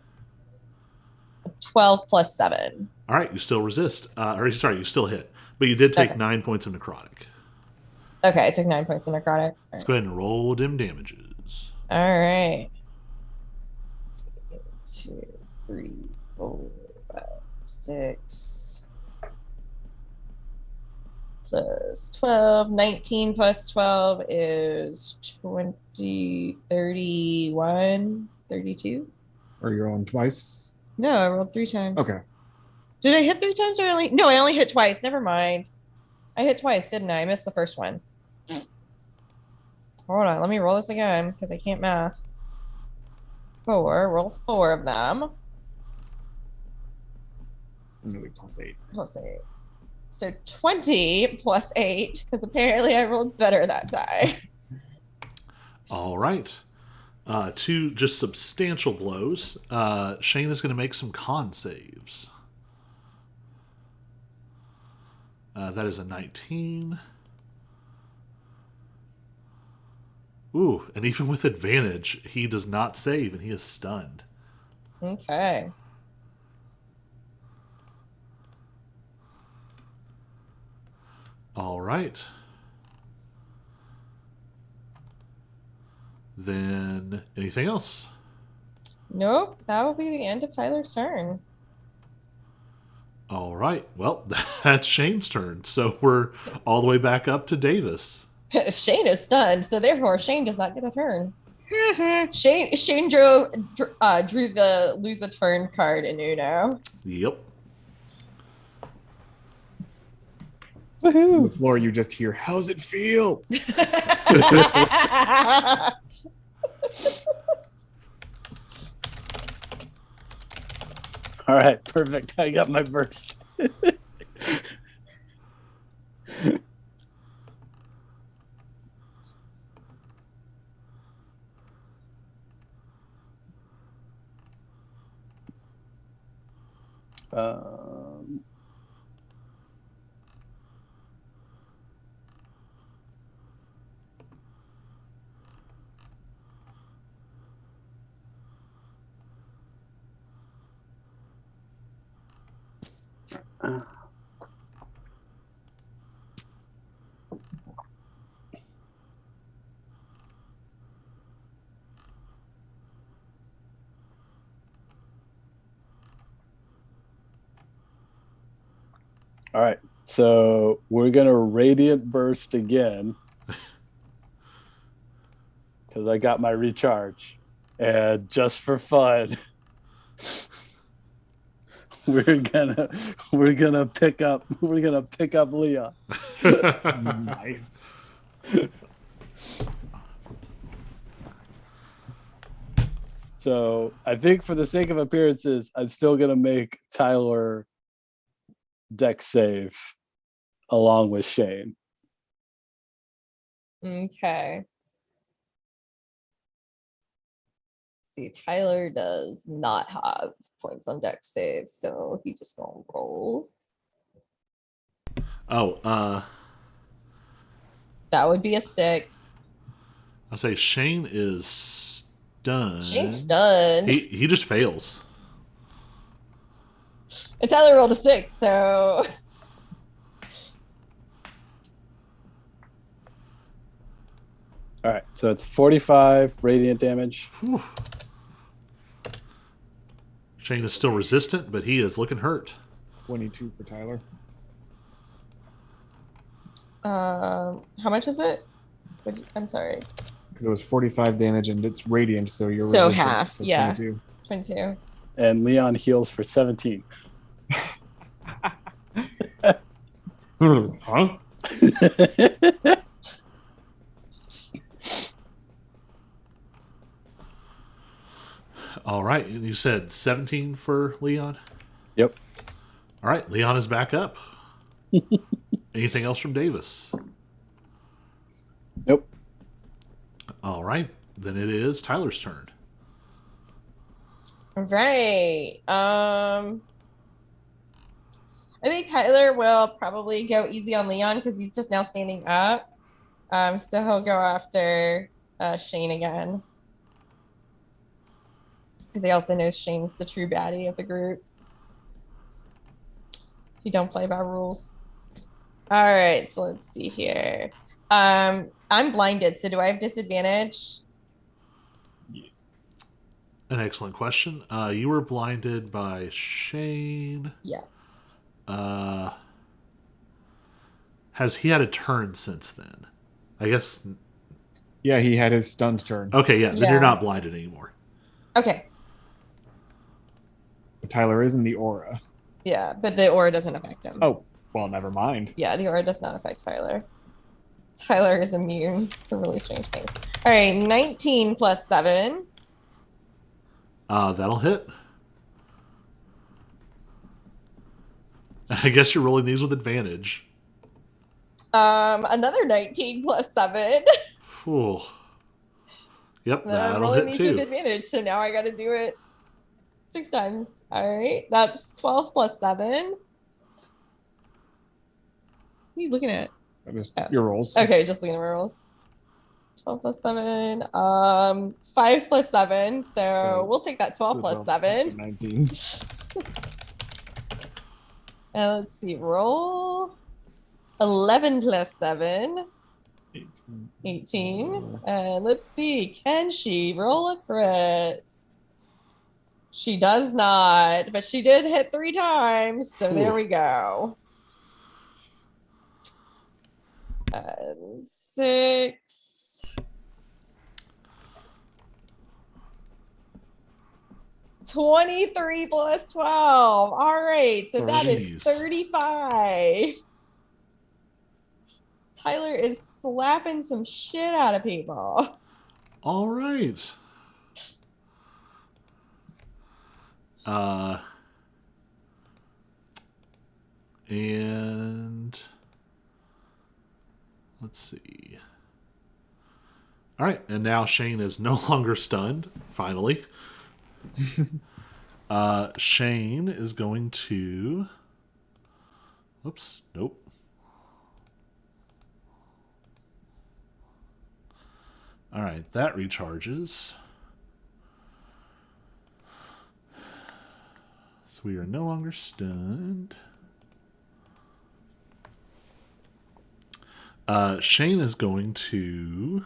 12 plus 7. All right. You still resist. You still hit. But you did take 9 points of necrotic. Okay. I took 9 points of necrotic. Let's go ahead and roll them damages. All right. 2, 3, 4, 5, 6. plus 12. 19 plus 12 is 20, 31, 32. Or you're on twice? No, I rolled 3 times. Okay. Did I hit 3 times or only? No, I only hit twice. Never mind. I hit twice, didn't I? I missed the first one. Hold on. Let me roll this again because I can't math. 4. Roll 4 of them. Really plus 8. Plus 8. So 20 plus 8 because apparently I rolled better that die. All right. 2 just substantial blows. Shane is going to make some con saves. That is a 19. Ooh, and even with advantage, he does not save, and he is stunned. Okay. All right. Then, anything else? Nope. That will be the end of Tyler's turn. All right. Well, that's Shane's turn. So we're all the way back up to Davis. Shane is stunned, so therefore Shane does not get a turn. Shane drew the lose a turn card in Uno. Yep. On the floor, you just hear, "How's it feel?" All right, perfect. I got my burst. Um, all right, so we're gonna radiant burst again because I got my recharge, and just for fun, we're gonna pick up Leon. Nice. So I think for the sake of appearances, I'm still gonna make Tyler deck save along with Shane. Okay. See, Tyler does not have points on deck save, so he just gonna roll. Oh, That would be a 6. I say Shane is stunned. Shane's stunned. He just fails. And Tyler rolled a 6, so All right, so it's 45 radiant damage. Whew. Shane is still resistant, but he is looking hurt. 22 for Tyler. how much is it? I'm sorry. Because it was 45 damage and it's radiant, so you're So resistant. half, So yeah. 22. 22. And Leon heals for 17. Huh? All right, and you said 17 for Leon? Yep. All right, Leon is back up. Anything else from Davis? Nope. All right, then it is Tyler's turn. Right. I think Tyler will probably go easy on Leon because he's just now standing up. So he'll go after Shane again. Because he also knows Shane's the true baddie of the group. You don't play by rules. All right, so let's see here. I'm blinded, so do I have disadvantage? Yes. An excellent question. You were blinded by Shane. Yes. Has he had a turn since then? I guess. Yeah, he had his stunned turn. Okay, yeah. Then Yeah. you're not blinded anymore. Okay. But Tyler is in the aura. Yeah, but the aura doesn't affect him. Oh, well, never mind. Yeah, the aura does not affect Tyler. Tyler is immune to really strange things. All right, 19 plus 7. That'll hit. I guess you're rolling these with advantage. Another 19 plus 7. Ooh. Yep, Then I'm that'll rolling hit these with too. advantage, so now I got to do it 6 times. All right, that's 12 plus 7. What are you looking at? Just Oh. your rolls. Okay, just looking at my rolls. 12 plus 7. 5 plus 7. So we'll take that 12 plus 7. 19. And let's see, roll 11 plus 7. 18. And let's see, can she roll a crit? She does not, but she did hit 3 times. So there we go. 6. 23 plus 12. All right. So that is Jeez. 35. Tyler is slapping some shit out of people. All right. And let's see. All right, and now Shane is no longer stunned, finally. Shane is going to... Whoops, nope. All right, that recharges. So we are no longer stunned. Shane is going to...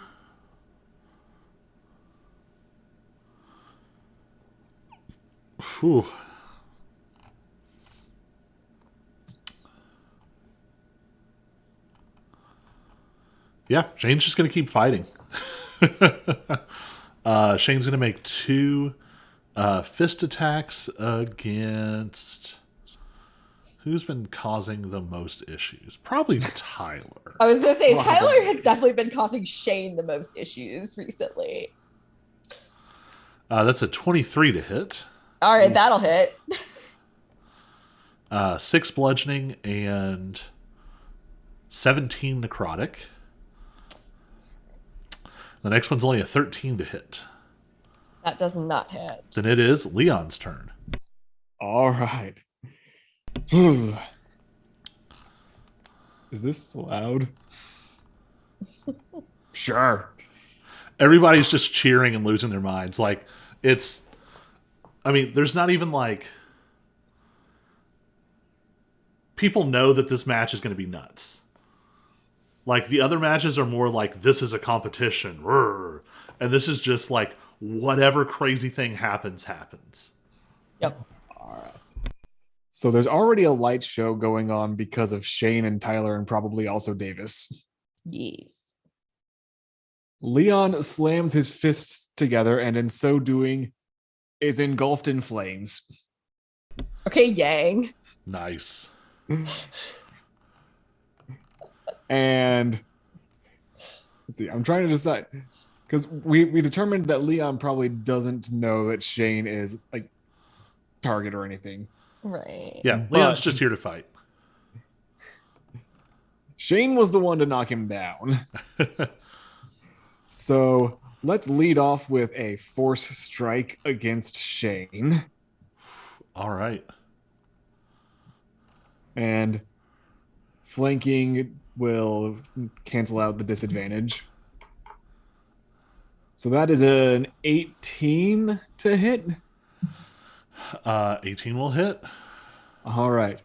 Whew. Yeah, Shane's just going to keep fighting. Shane's going to make 2 fist attacks against... Who's been causing the most issues? Probably Tyler. I was going to say, Tyler has definitely been causing Shane the most issues recently. That's a 23 to hit. All right, that'll hit. 6 bludgeoning and 17 necrotic. The next one's only a 13 to hit. That does not hit. Then it is Leon's turn. All right. Is this loud? Sure. Everybody's just cheering and losing their minds. Like, it's... I mean, there's not even, like... People know that this match is going to be nuts. Like, the other matches are more like, this is a competition. Rrr. And this is just like, whatever crazy thing happens. Yep. All right. So there's already a light show going on because of Shane and Tyler and probably also Davis. Yes. Leon slams his fists together and in so doing is engulfed in flames. Okay, Yang. Nice. And let's see, I'm trying to decide because we determined that Leon probably doesn't know that Shane is like target or anything. Right. Yeah, Leon's just here to fight. Shane was the one to knock him down. So let's lead off with a force strike against Shane. All right. And flanking will cancel out the disadvantage. So that is an 18 to hit. 18 will hit. All right.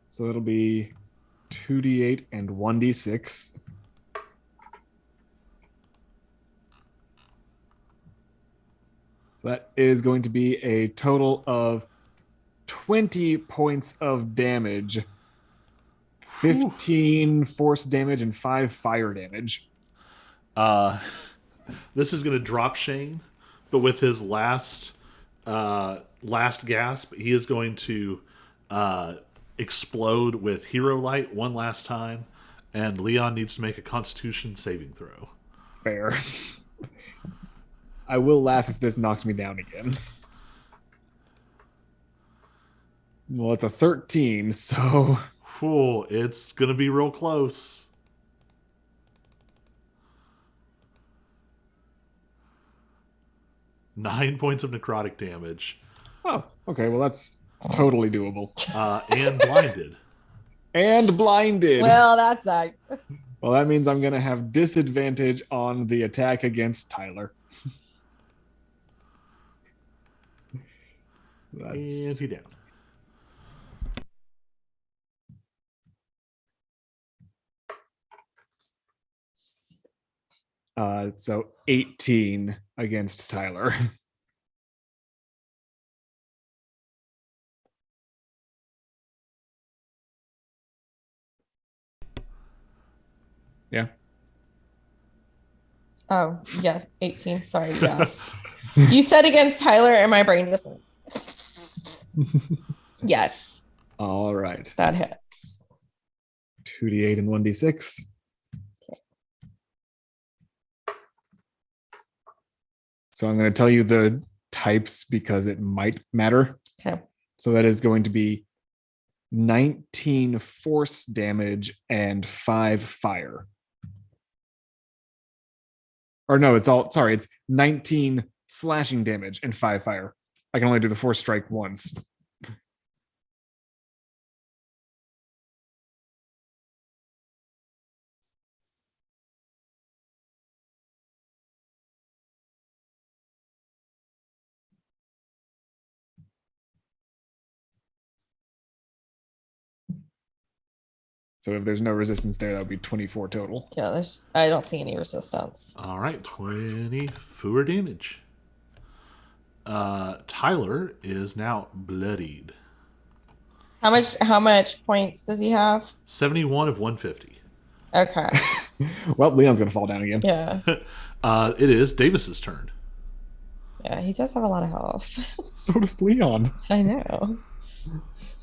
So it'll be 2d8 and 1d6. So that is going to be a total of 20 points of damage, 15 force damage, and 5 fire damage. This is going to drop Shane, but with his last gasp, he is going to explode with hero light one last time, and Leon needs to make a Constitution saving throw. Fair. I will laugh if this knocks me down again. Well, it's a 13, so... Whew, it's going to be real close. Nine points of necrotic damage. Oh, okay. Well, that's totally doable. And blinded. And blinded. Well, that's nice. Well, that means I'm going to have disadvantage on the attack against Tyler. And he down. So 18 against Tyler. Yeah. Oh, yes, 18. Sorry, yes. You said against Tyler, and my brain just went. Yes. All right. That hits. 2d8 and 1d6. Okay. So I'm going to tell you the types because it might matter. Okay. So that is going to be 19 force damage and 5 fire. Or no, it's 19 slashing damage and 5 fire. I can only do the force strike once. So if there's no resistance there, that would be 24 total. Yeah, I don't see any resistance. All right, 24 damage. Tyler is now bloodied. How much points does he have? 71 of 150. Okay. Well, Leon's going to fall down again. Yeah. It is Davis's turn. Yeah, he does have a lot of health. So does Leon. I know.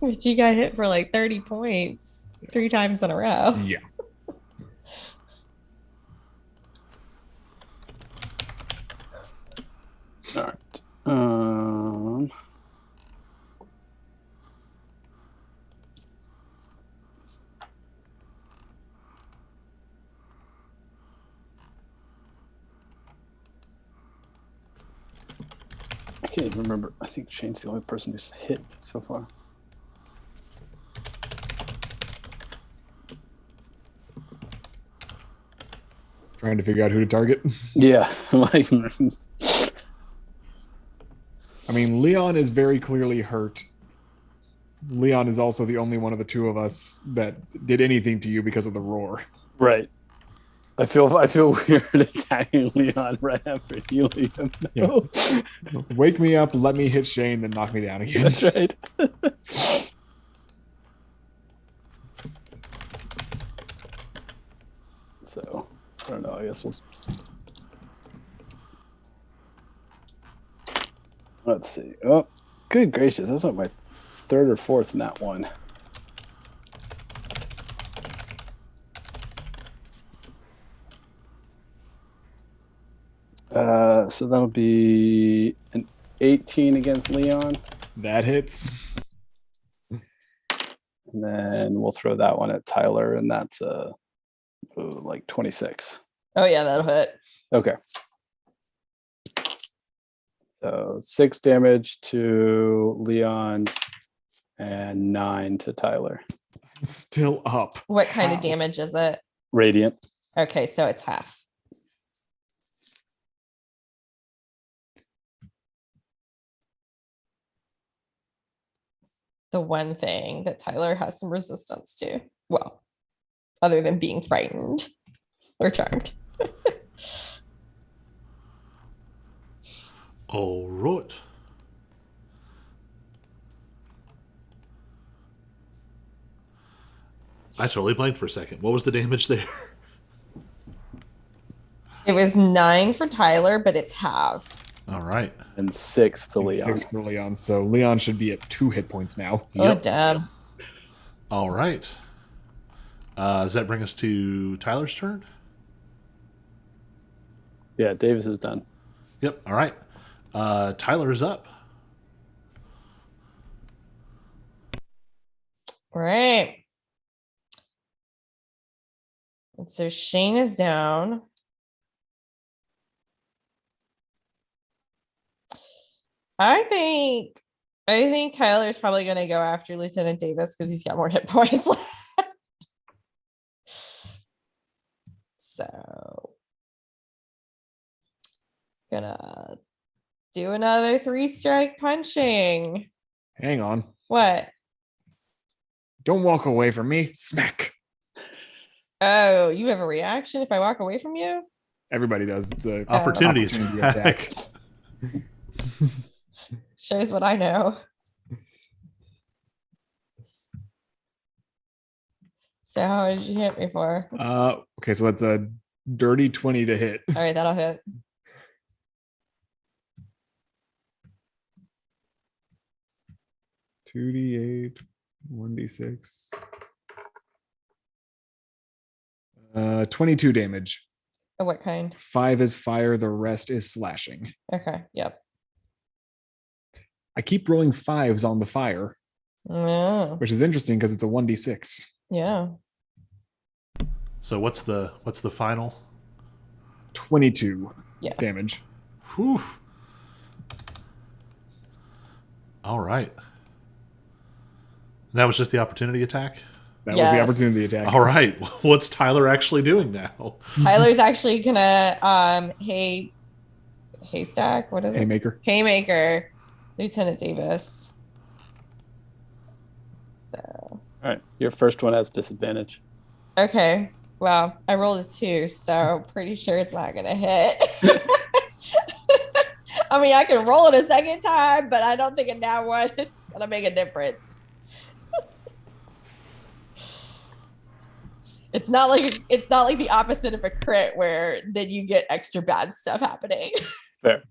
But you got hit for like 30 points 3 times in a row. Yeah. All right. I can't even remember. I think Shane's the only person who's hit so far. Trying to figure out who to target. Yeah, like I mean, Leon is very clearly hurt. Leon is also the only one of the two of us that did anything to you because of the roar. right. I feel weird attacking Leon right after healing him. Yeah. Wake me up, let me hit Shane, then knock me down again. That's right. So, I don't know. I guess let's see. Oh, good gracious. That's like my third or fourth nat one. So that'll be an 18 against Leon. That hits. And then we'll throw that one at Tyler, and that's like 26. Oh yeah, that'll hit. Okay. So 6 damage to Leon and 9 to Tyler. Still up. What kind of How? damage is it? Radiant. Okay, so it's half. The one thing that Tyler has some resistance to. Well, other than being frightened or charmed. All right. I totally blanked for a second. What was the damage there? It was 9 for Tyler, but it's halved. All right. And 6 to And Leon. 6 for Leon. So Leon should be at 2 hit points now. Oh, Yep. damn. All right. Does that bring us to Tyler's turn? Yeah, Davis is done. Yep. All right. Tyler's up. All right. And so Shane is down. I think Tyler's probably going to go after Lieutenant Davis because he's got more hit points left. So, gonna do another 3-strike punching. Hang on. What? Don't walk away from me. Smack. Oh, you have a reaction if I walk away from you? Everybody does. It's a Opportunity opportunity attack. Shows what I know. So how did you hit me for? Okay, so that's a dirty 20 to hit. All right, that'll hit. Two D8, 1D6. 22 damage. Oh, what kind? 5 is fire, the rest is slashing. Okay, yep. I keep rolling 5s on the fire, Oh, which is interesting because it's a 1D6. yeah. So what's the final? 22 Yeah. damage. Whew. All right. That was just the opportunity attack? That was the Yes. opportunity attack. All right. What's Tyler actually doing now? Tyler's actually gonna haystack. What is it? Haymaker. Haymaker, Lieutenant Davis. So All right. Your first one has disadvantage. okay. Well, I rolled a 2, so pretty sure it's not gonna hit. I mean, I can roll it a second time, but I don't think a nat one is gonna make a difference. It's not like the opposite of a crit where then you get extra bad stuff happening. Fair.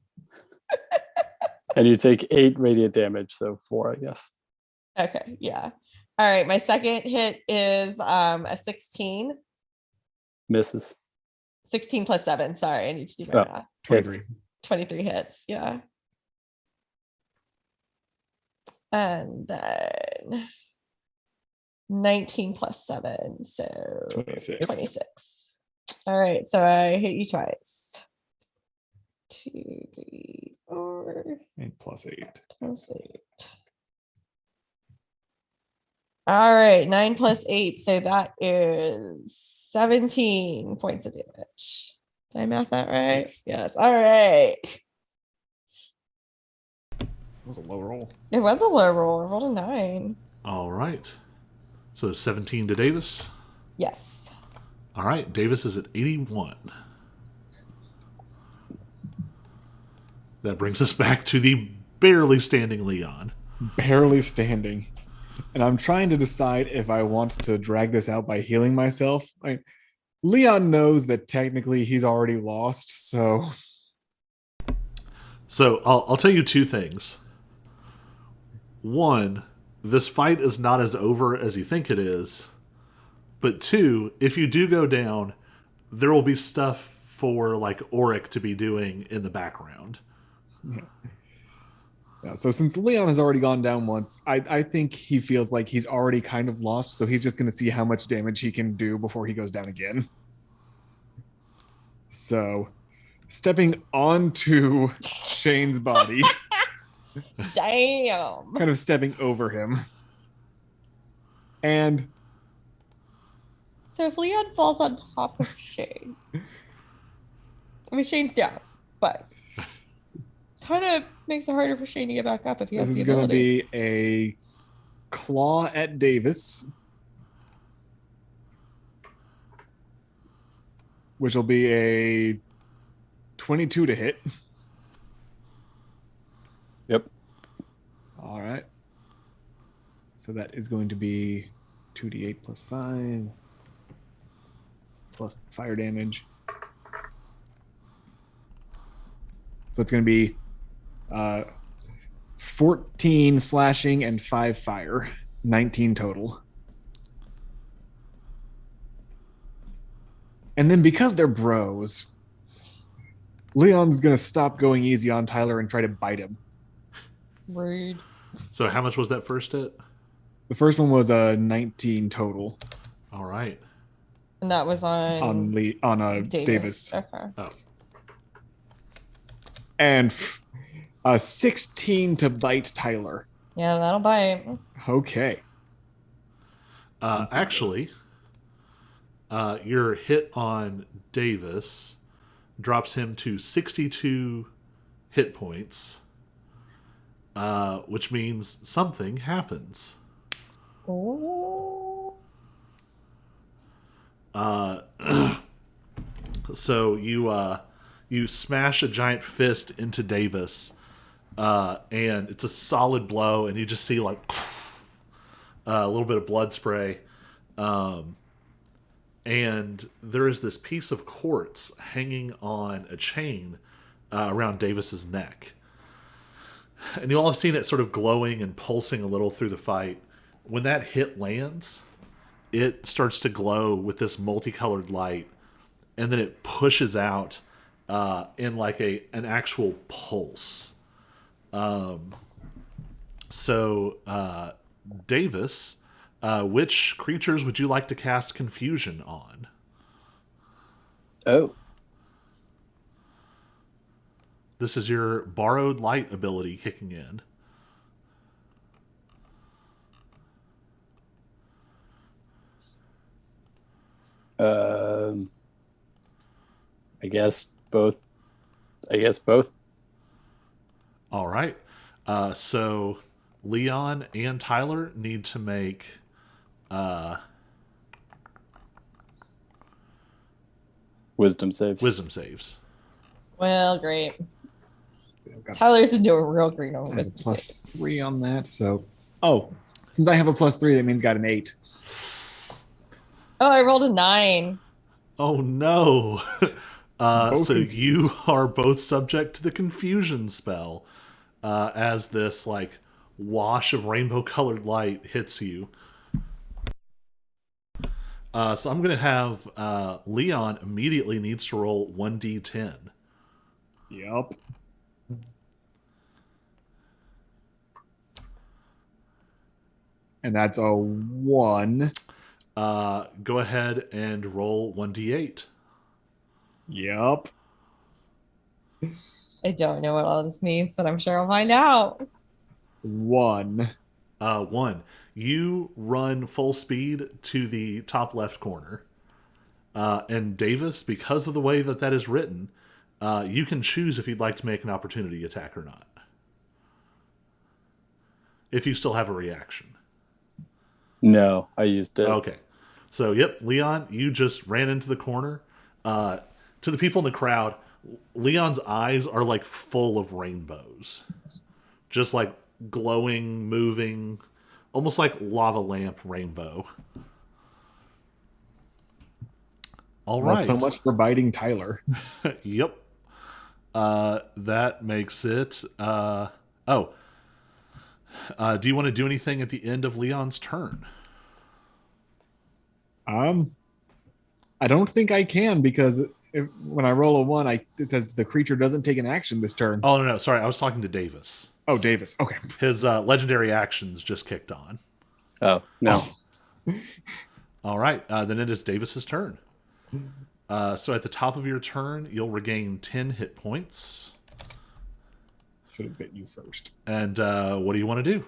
And you take 8 radiant damage, so 4, I guess. Okay, yeah. All right, my second hit is a 16. Misses. 16 plus 7. Sorry, I need to do my Oh. math. 23. 23 hits, yeah. And then 19 plus 7, so 26. 26. All right, so I hit you twice. 2, 3, 4 And plus 8. plus 8. All right, 9 plus 8, so that is 17 points of damage. Did I math that right? Yes. Yes. All right. That was a low roll. It was a low roll. I rolled a 9. All right. So 17 to Davis. Yes. All right. Davis is at 81. That brings us back to the barely standing Leon. Barely standing. And I'm trying to decide if I want to drag this out by healing myself. Leon knows that technically he's already lost, so I'll tell you two things. One, this fight is not as over as you think it is. But two, if you do go down, there will be stuff for like Auric to be doing in the background. yeah, so since Leon has already gone down once, I think he feels like he's already kind of lost, so he's just going to see how much damage he can do before he goes down again. So, stepping onto Shane's body, Damn. kind of stepping over him. And So if Leon falls on top of Shane, I mean, Shane's down, but kind of makes it harder for Shane to get back up if he has this the is going to ability. be a claw at Davis, which will be a 22 to hit. Yep. All right. So that is going to be 2d8 plus 5 plus fire damage. So it's going to be 14 slashing and 5 fire. 19 total. And then because they're bros, Leon's going to stop going easy on Tyler and try to bite him. Rude. So how much was that first hit? The first one was a 19 total All right. And that was on Davis. Okay. Oh. And a 16 to bite Tyler. Yeah, that'll bite. Okay. Actually, your hit on Davis drops him to 62 hit points, which means something happens. Oh. So you smash a giant fist into Davis, and it's a solid blow, and you just see like a little bit of blood spray. And there is this piece of quartz hanging on a chain around Davis's neck. And you'll have seen it sort of glowing and pulsing a little through the fight. When that hit lands, it starts to glow with this multicolored light, and then it pushes out in like an actual pulse. So Davis, which creatures would you like to cast Confusion on? Oh. This is your Borrowed Light ability kicking in. I guess both. All right. So Leon and Tyler need to make Wisdom saves. wisdom saves. Well, great. I've got Tyler's been doing real green on a wisdom plus saves. 3 on that. So, since I have a plus 3, that means got an 8. Oh, I rolled a 9. Oh no. Both So conf- you are both subject to the confusion spell as this like wash of rainbow colored light hits you. So I'm going to have Leon immediately needs to roll 1d10. Yep. And that's a 1. Go ahead and roll 1d8. Yep. I don't know what all this means, but I'm sure I'll find out. 1. 1. You run full speed to the top left corner. And Davis, because of the way that is written, you can choose if you'd like to make an opportunity attack or not. If you still have a reaction. No, I used it. Okay. So, yep, Leon, you just ran into the corner. To the people in the crowd, Leon's eyes are like full of rainbows. Just like glowing, moving, almost like lava lamp rainbow. All right. Well, so much for biting Tyler. Yep. That makes it. Do you want to do anything at the end of Leon's turn? I don't think I can because when I roll a 1, it says the creature doesn't take an action this turn. Oh, no. Sorry. I was talking to Davis. Oh, Davis. Okay. His legendary actions just kicked on. Oh, no. All right. Then it is Davis's turn. So at the top of your turn, you'll regain 10 hit points. Should have bit you first. And what do you want to do?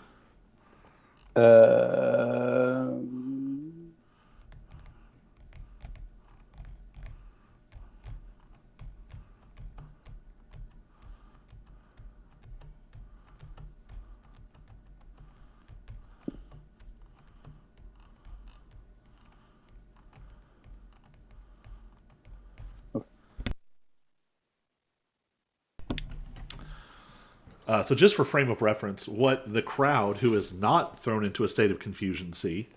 So just for frame of reference, what the crowd who is not thrown into a state of confusion see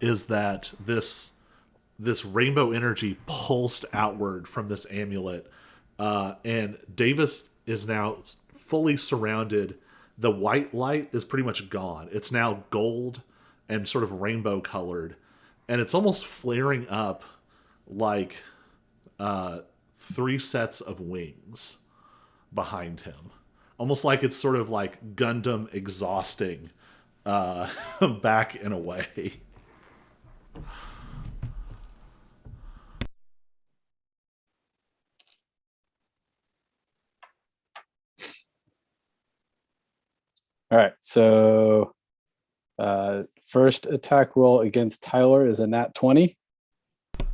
is that this rainbow energy pulsed outward from this amulet, and Davis is now fully surrounded. The white light is pretty much gone. It's now gold and sort of rainbow colored, and it's almost flaring up like 3 sets of wings behind him, almost like it's sort of like Gundam exhausting back in a way. All right, so first attack roll against Tyler is a nat 20.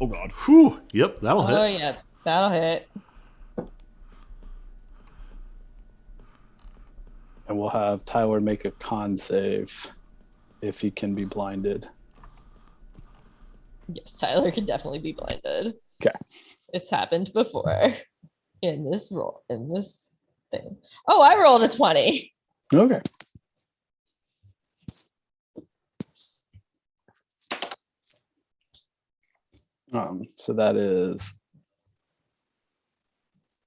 Oh god. Whew. Yep, that'll Oh hit. yeah, that'll hit. And we'll have Tyler make a con save if he can be blinded. Yes, Tyler can definitely be blinded. Okay. It's happened before in this thing. Oh, I rolled a 20. Okay. So that is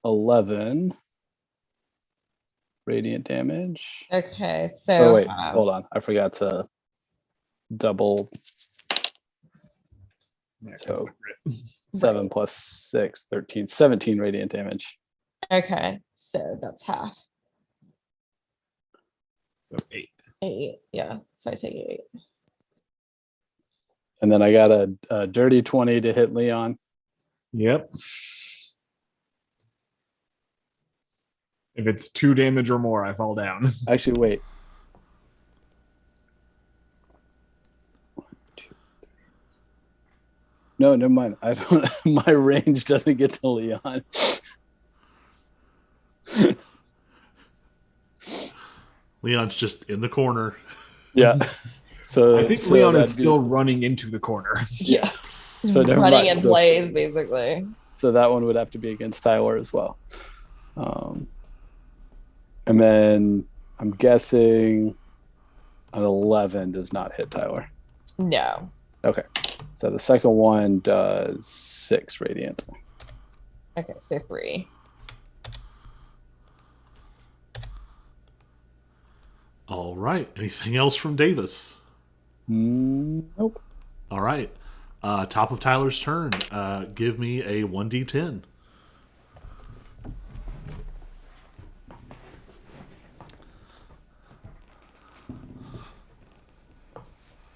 11 radiant damage. Okay, so Oh wait, hold on. I forgot to double. Yeah, 'cause So of the crit. 7 plus 6, 13, 17 radiant damage. Okay, so that's half. So 8. 8. Yeah, so I take 8. And then I got a dirty 20 to hit Leon. Yep. If it's 2 damage or more, I fall down. Actually, wait. 1, 2, 3. No, never mind. I don't. My range doesn't get to Leon. Leon's just in the corner. Yeah. So I think so Leon that'd is be- still running into the corner. Yeah. So never Running mind. in So- blaze, basically. So that one would have to be against Tyler as well. And then I'm guessing an 11 does not hit Tyler. No. Okay. So the second one does 6 radiant. Okay, so 3. All right. Anything else from Davis? Nope. All right. Top of Tyler's turn. Give me a 1d10.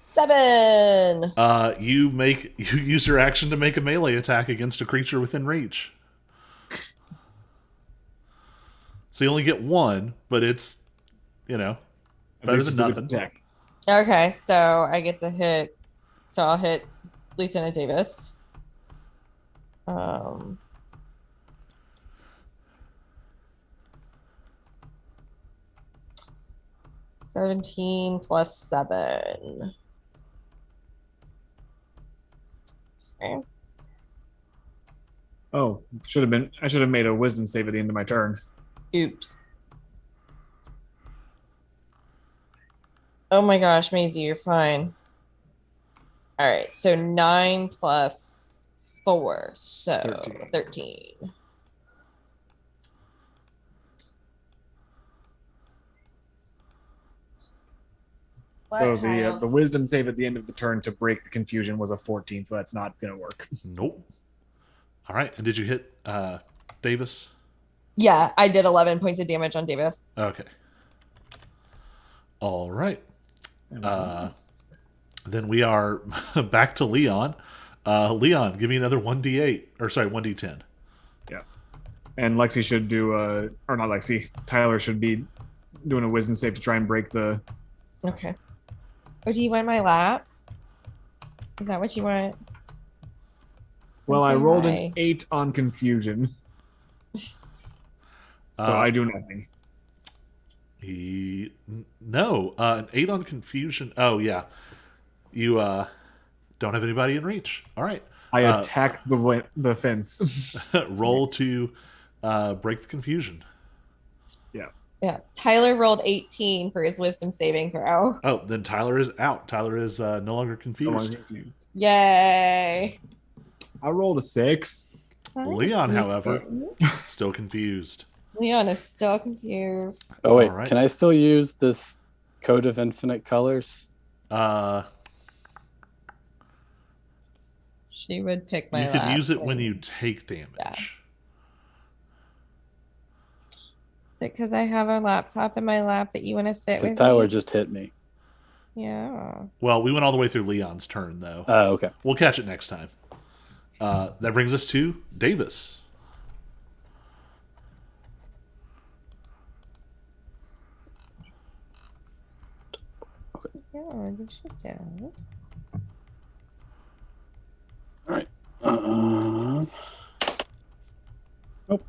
Seven. You use your action to make a melee attack against a creature within reach. So you only get 1, but it's, better least than it's a good nothing. attack. Okay, so I get to hit. So I'll hit Lieutenant Davis. 17 plus 7. Okay. Oh, I should have made a wisdom save at the end of my turn. Oops. Oh my gosh, Maisie, you're fine. All right, so 9 plus 4, so 13. So What, the child? the wisdom save at the end of the turn to break the confusion was a 14, so that's not gonna work. Nope. All right. And did you hit Davis? Yeah, I did 11 points of damage on Davis. Okay. All right. Then we are back to Leon. Leon, give me another 1d8. Or sorry, 1d10. Yeah. And Lexi should do or not Lexi. Tyler should be doing a wisdom save to try and break the. Okay. Oh, do you want my lap? Is that what you want? Well, I say rolled hi. an 8 on confusion. So I do nothing. No, an 8 on confusion. Oh, yeah. You don't have anybody in reach. All right. I attack the fence. Roll to break the confusion. Yeah. Yeah. Tyler rolled 18 for his wisdom saving throw. Oh, then Tyler is out. Tyler is no longer No confused. longer confused. Yay. I rolled a 6. Leon, Sweet. however, still confused. Leon is still confused. Oh wait, All right. can I still use this Code of Infinite Colors? She would pick my You can lap use it when and- you take damage. Yeah. Because I have a laptop in my lap that you want to sit Because with Tyler me? just hit me. Yeah. Well, we went all the way through Leon's turn, though. Okay. We'll catch it next time. That brings us to Davis. Yeah, you should do. All right. Nope.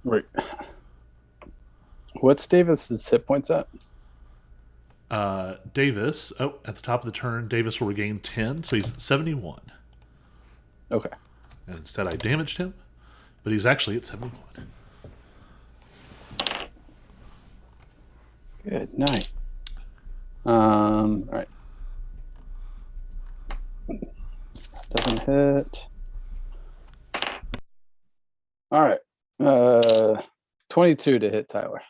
Wait. What's Davis's hit points at? Davis, at the top of the turn, Davis will regain 10, so he's 71. Okay. And instead I damaged him, but he's actually at 71. Good night. All right. Doesn't hit. All right. 22 to hit Tyler.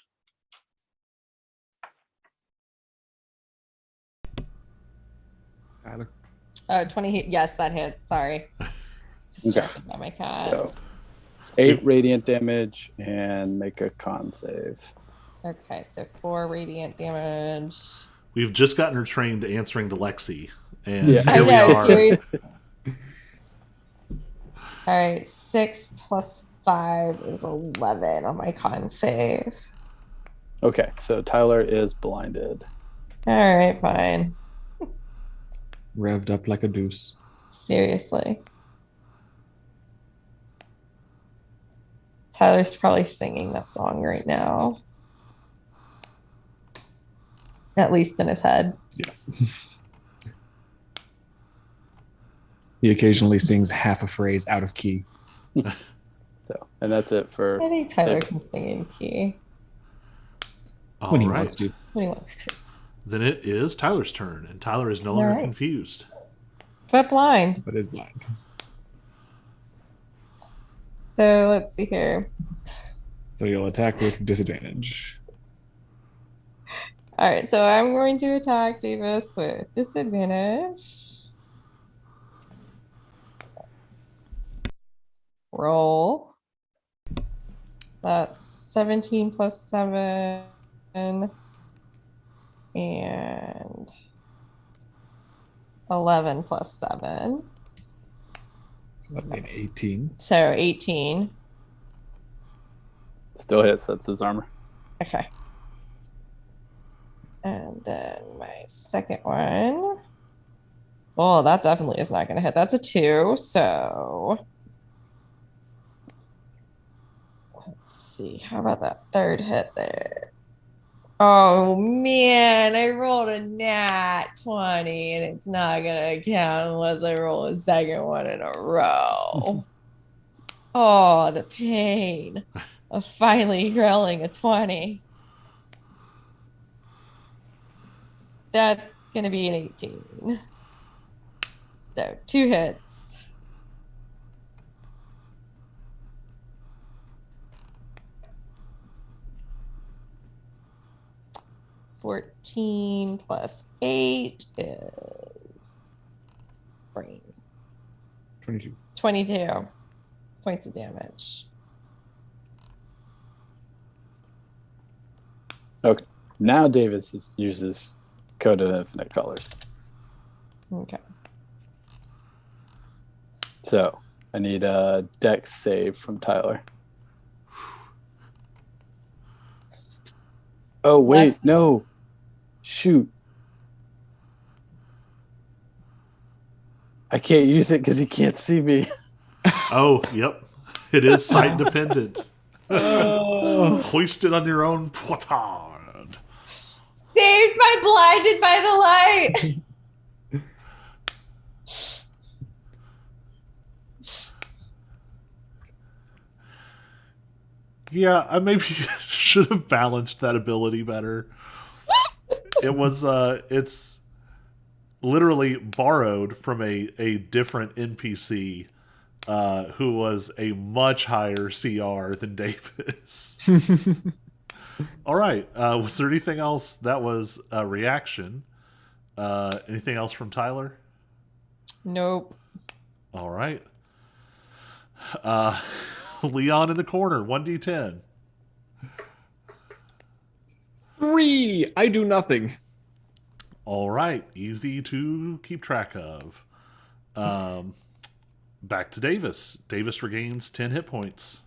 Tyler. 20. Yes, that hits. Sorry. Distracted by my cat. So 8 radiant damage and make a con save. Okay, so 4 radiant damage. We've just gotten her trained answering to Lexi, and Yeah. here we are. Seriously. All right, 6 plus 5 is 11 on my con save. Okay, so Tyler is blinded. All right, fine. Revved up like a deuce. Seriously. Tyler's probably singing that song right now. At least in his head. Yes. He occasionally sings half a phrase out of key. So, and that's it for. I think Tyler can sing in key All When he right. wants to. when he wants to. Then it is Tyler's turn, and Tyler is no longer right. confused. But blind. But is blind. So let's see here. So you'll attack with disadvantage. All right, so I'm going to attack Davis with disadvantage. Roll. That's 17 plus 7 and 11 plus 7. So that'd be an 18. So 18. Still hits. That's his armor. Okay. And then my second one. Oh, that definitely is not going to hit. That's a 2. So let's see. How about that third hit there? Oh, man. I rolled a nat 20, and it's not going to count unless I roll a second one in a row. Oh, the pain of finally rolling a 20. That's going to be an 18. So 2 hits. $14 plus 8 is brain. 22. 22 points of damage. Okay. Now Davis uses Code of Infinite Colors. Okay. So I need a Dex save from Tyler. Oh wait, Less- no. Shoot. I can't use it because he can't see me. Oh, yep. It is sight dependent. Hoisted on your own petard. Saved by blinded by the light. Yeah, I maybe should have balanced that ability better. It's literally borrowed from a different NPC who was a much higher CR than Davis. All right. Was there anything else that was a reaction? Anything else from Tyler? Nope. All right. Leon in the corner, 1d10. 3. I do nothing. All right. Easy to keep track of. Back to Davis. Davis regains 10 hit points.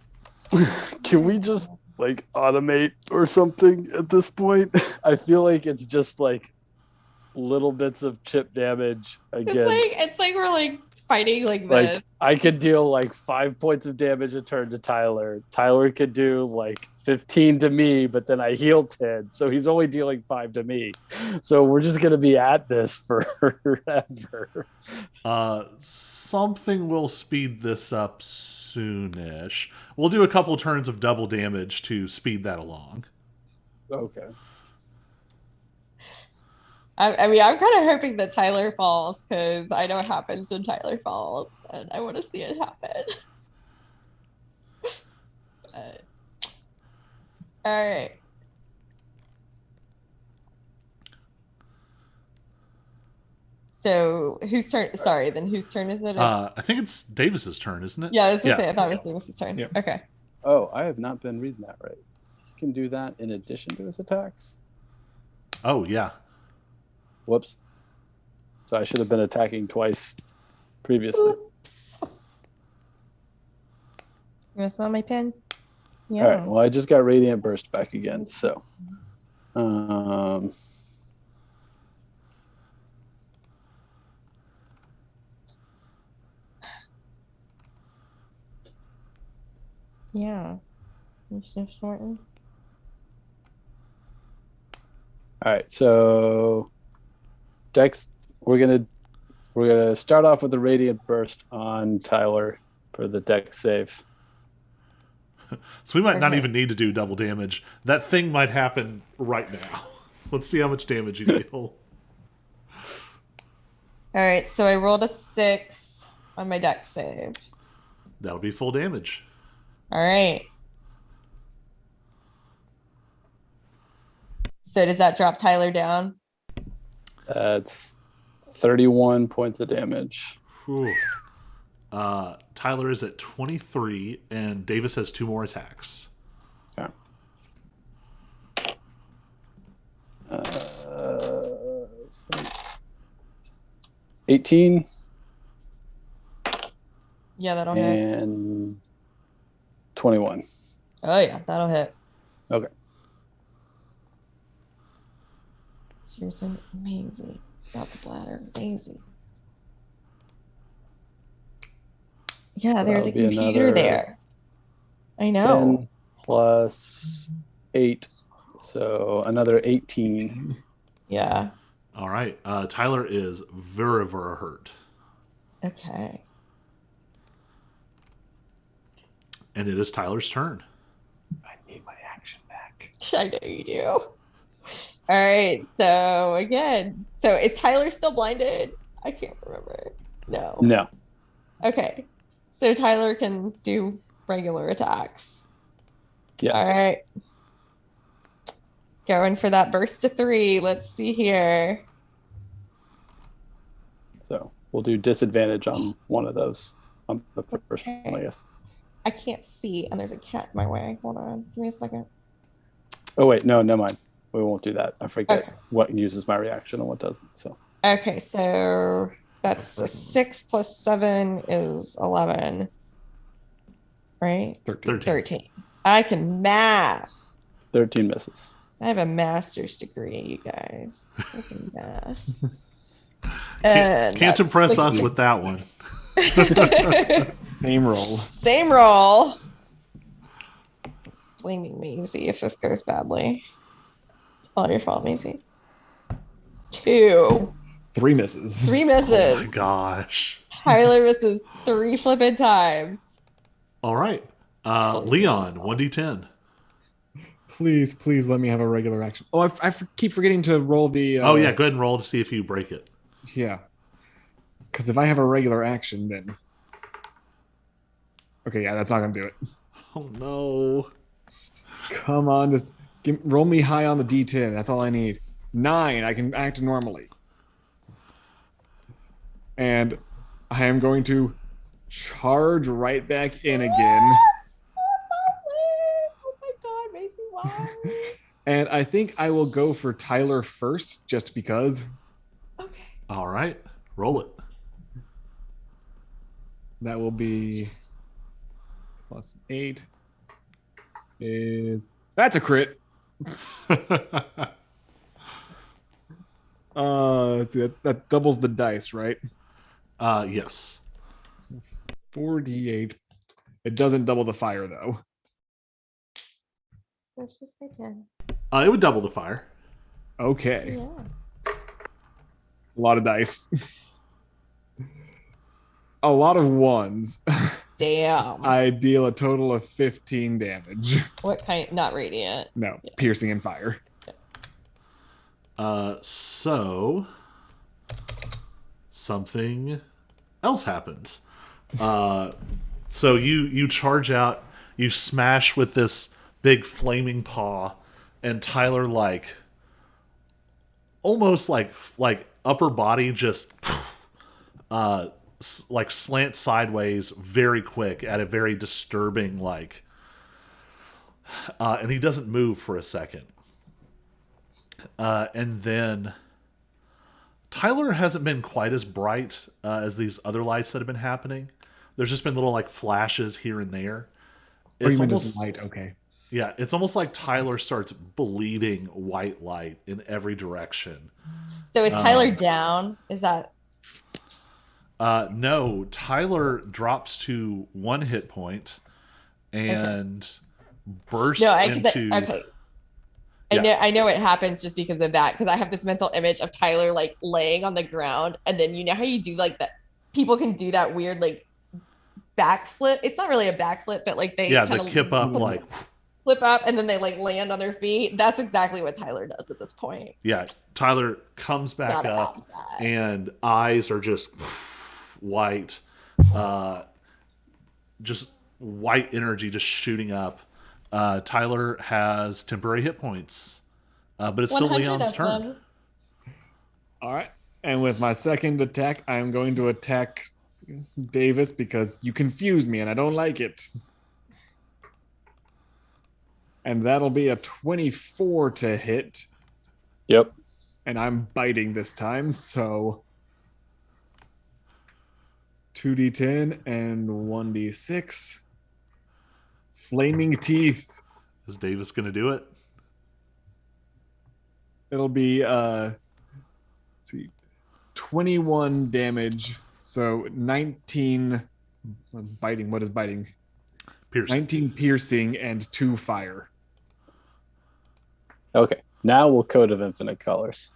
Can we just like automate or something at this point? I feel like it's just like little bits of chip damage against. It's like we're like fighting like Like this. I could deal like 5 points of damage a turn to Tyler. Tyler could do like 15 to me, but then I heal 10. So he's only dealing 5 to me. So we're just gonna be at this forever. Something will speed this up soonish. We'll do a couple turns of double damage to speed that along. Okay. I mean, I'm kind of hoping that Tyler falls because I know what happens when Tyler falls, and I want to see it happen. All right. So whose turn? Sorry, then whose turn is it? I think it's Davis's turn, isn't it? Yeah, I was gonna say I thought it was Davis's turn. Yep. Okay. Oh, I have not been reading that right. You can do that in addition to his attacks. Oh, yeah. Whoops. So I should have been attacking twice previously. Oops. You want to smell my pen? Yeah. All right. Well, I just got Radiant Burst back again. So, Yeah. Mr. Norton. all right. So, Dex, we're gonna start off with the Radiant Burst on Tyler for the Dex save. So we might not Okay. even need to do double damage. That thing might happen right now. Let's see how much damage you deal. All right. So I rolled a 6 on my dex save. That'll be full damage. All right. So does that drop Tyler down? That's 31 points of damage. Whew. Tyler is at 23, and Davis has 2 more attacks. Okay. 18 Yeah, that'll hit. and 21. Oh yeah, that'll hit. Okay. Seriously, amazing. Got the bladder, amazing. Yeah, there's a That'll be computer another there. I know. 10 plus 8. So another 18. Yeah. All right. Tyler is very, very hurt. Okay. And it is Tyler's turn. I need my action back. I know you do. All right. So again, so is Tyler still blinded? I can't remember. No. No. Okay. So Tyler can do regular attacks. Yes. All right. Going for that burst to 3. Let's see here. So we'll do disadvantage on one of those. On the first one, I guess. I can't see, and there's a cat in my way. Hold on. Give me a second. Oh wait, no, never mind. We won't do that. I forget Okay. what uses my reaction and what doesn't. So Okay, so that's a 6 plus 7 is 11. Right? 13. 13. I can math. 13 misses. I have a master's degree, you guys. I can math. Can't that's impress like- us with that one. Same roll. Same roll. flaming Maisie if this goes badly. It's all your fault, Maisie. 2. 3 misses. 3 Oh misses. my gosh. Tyler misses 3 flipping times. All right. Totally Leon, beautiful. 1d10. Please let me have a regular action. Oh, I keep forgetting to roll the. Oh, yeah. Go ahead and roll to see if you break it. Yeah. Because if I have a regular action, then. Okay, yeah, that's not going to do it. Oh, no. Come on, just roll me high on the D10. That's all I need. 9, I can act normally. And I am going to charge right back in again. Oh my god, Macy, why? And I think I will go for Tyler first, just because. Okay. All right. Roll it. That will be plus 8 is that's a crit. Let's see, that doubles the dice, right? Yes. 4d8. It doesn't double the fire though. That's just my 10. It would double the fire. Okay. Yeah. A lot of dice. A lot of ones. Damn. I deal a total of 15 damage. What kind? Not radiant. No, piercing and fire. So something else happens. So you charge out, you smash with this big flaming paw, and Tyler almost like upper body just like slant sideways very quick at a very disturbing and he doesn't move for a second. And then Tyler hasn't been quite as bright as these other lights that have been happening. There's just been little flashes here and there. Or It's you mean almost just light? Okay. yeah, it's almost like Tyler starts bleeding white light in every direction. So is Tyler down? Is that No, Tyler drops to 1 hit point and bursts no? into. Okay. Yeah. I know it happens just because of that. Because I have this mental image of Tyler laying on the ground, and then you know how you do that. People can do that weird backflip. It's not really a backflip, but they the kip up flip up, and then they land on their feet. That's exactly what Tyler does at this point. Yeah, Tyler comes back Gotta up, have that. and eyes are just white, just white energy just shooting up. Tyler has temporary hit points, but it's still 100 Leon's of turn. them. All right. And with my second attack, I am going to attack Davis because you confused me and I don't like it. And that'll be a 24 to hit. Yep. And I'm biting this time, so 2d10 and 1d6. Flaming teeth. Is Davis going to do it? It'll be let's see, 21 damage. So 19 biting. What is biting? Piercing. 19 piercing and 2 fire. Okay. Now we'll Code of Infinite Colors.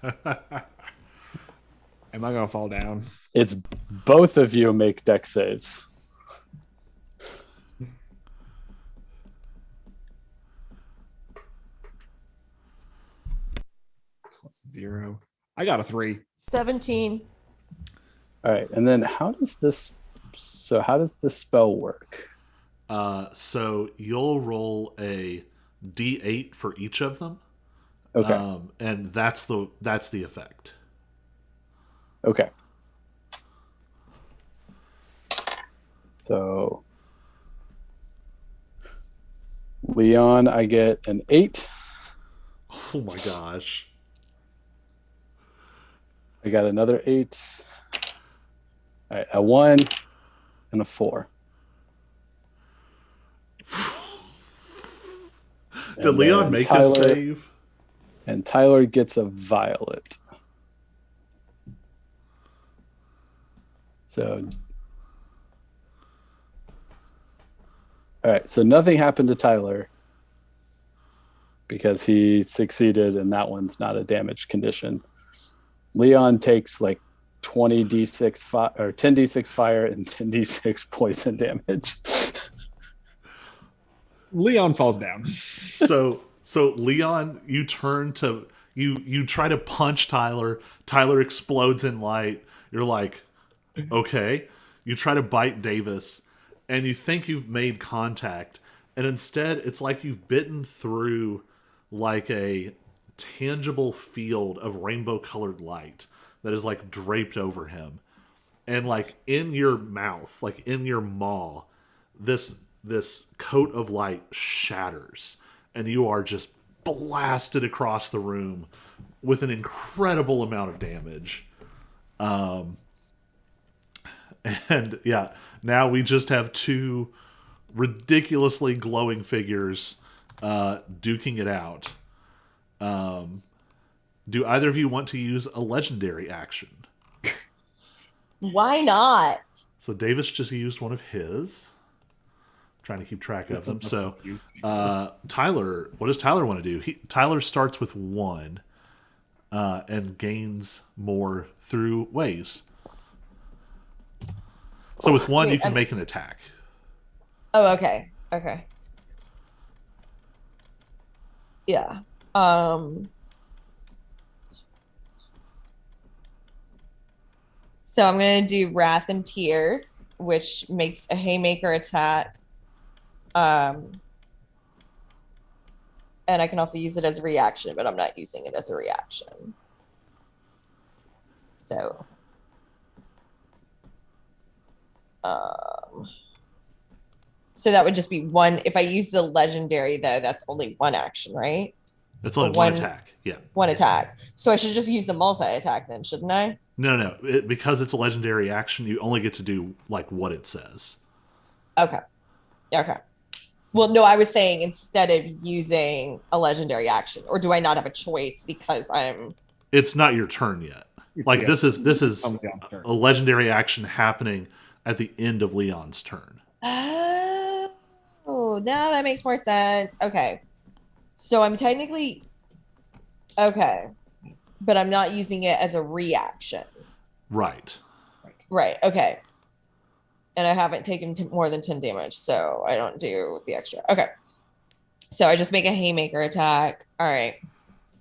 Am I gonna fall down? It's both of you make deck saves. Plus 0. I got a 3. 17. All right. And then how does this spell work? So you'll roll a d8 for each of them. Okay. And that's the effect. Okay. So Leon, I get an 8. Oh my gosh. I got another 8. All right, a 1 and a 4. Did Leon make a save? And Tyler gets a violet. So All right, so nothing happened to Tyler because he succeeded, and that one's not a damaged condition. Leon takes like 20d6 or 10d6 fire and 10d6 poison damage. Leon falls down. So Leon, you turn to you try to punch Tyler. Tyler explodes in light. You're like, okay. You try to bite Davis, and you think you've made contact, and instead it's like you've bitten through like a tangible field of rainbow colored light that is like draped over him. And like in your mouth, like in your maw, this coat of light shatters, and you are just blasted across the room with an incredible amount of damage. And yeah, now we just have two ridiculously glowing figures duking it out. Do either of you want to use a legendary action? Why not? So Davis just used one of his. Trying to keep track of them. So Tyler, what does Tyler want to do? Tyler starts with 1 and gains more through ways. So with 1, you can make an attack. Oh, okay. Okay. Yeah. So I'm gonna do Wrath and Tears, which makes a Haymaker attack. And I can also use it as a reaction, but I'm not using it as a reaction. So so that would just be 1. If I use the legendary, though, that's only 1 action, right? It's only one attack. Yeah. 1 attack. So I should just use the multi-attack then, shouldn't I? No. Because it's a legendary action, you only get to do like what it says. Okay. Okay. Well, no, I was saying instead of using a legendary action, or do I not have a choice because I'm... It's not your turn yet. Like, this is a legendary action happening at the end of Leon's turn. Oh, now that makes more sense. Okay. So I'm technically... Okay. But I'm not using it as a reaction. Right. Right. Okay. And I haven't taken more than 10 damage, so I don't do the extra. Okay. So I just make a Haymaker attack. All right.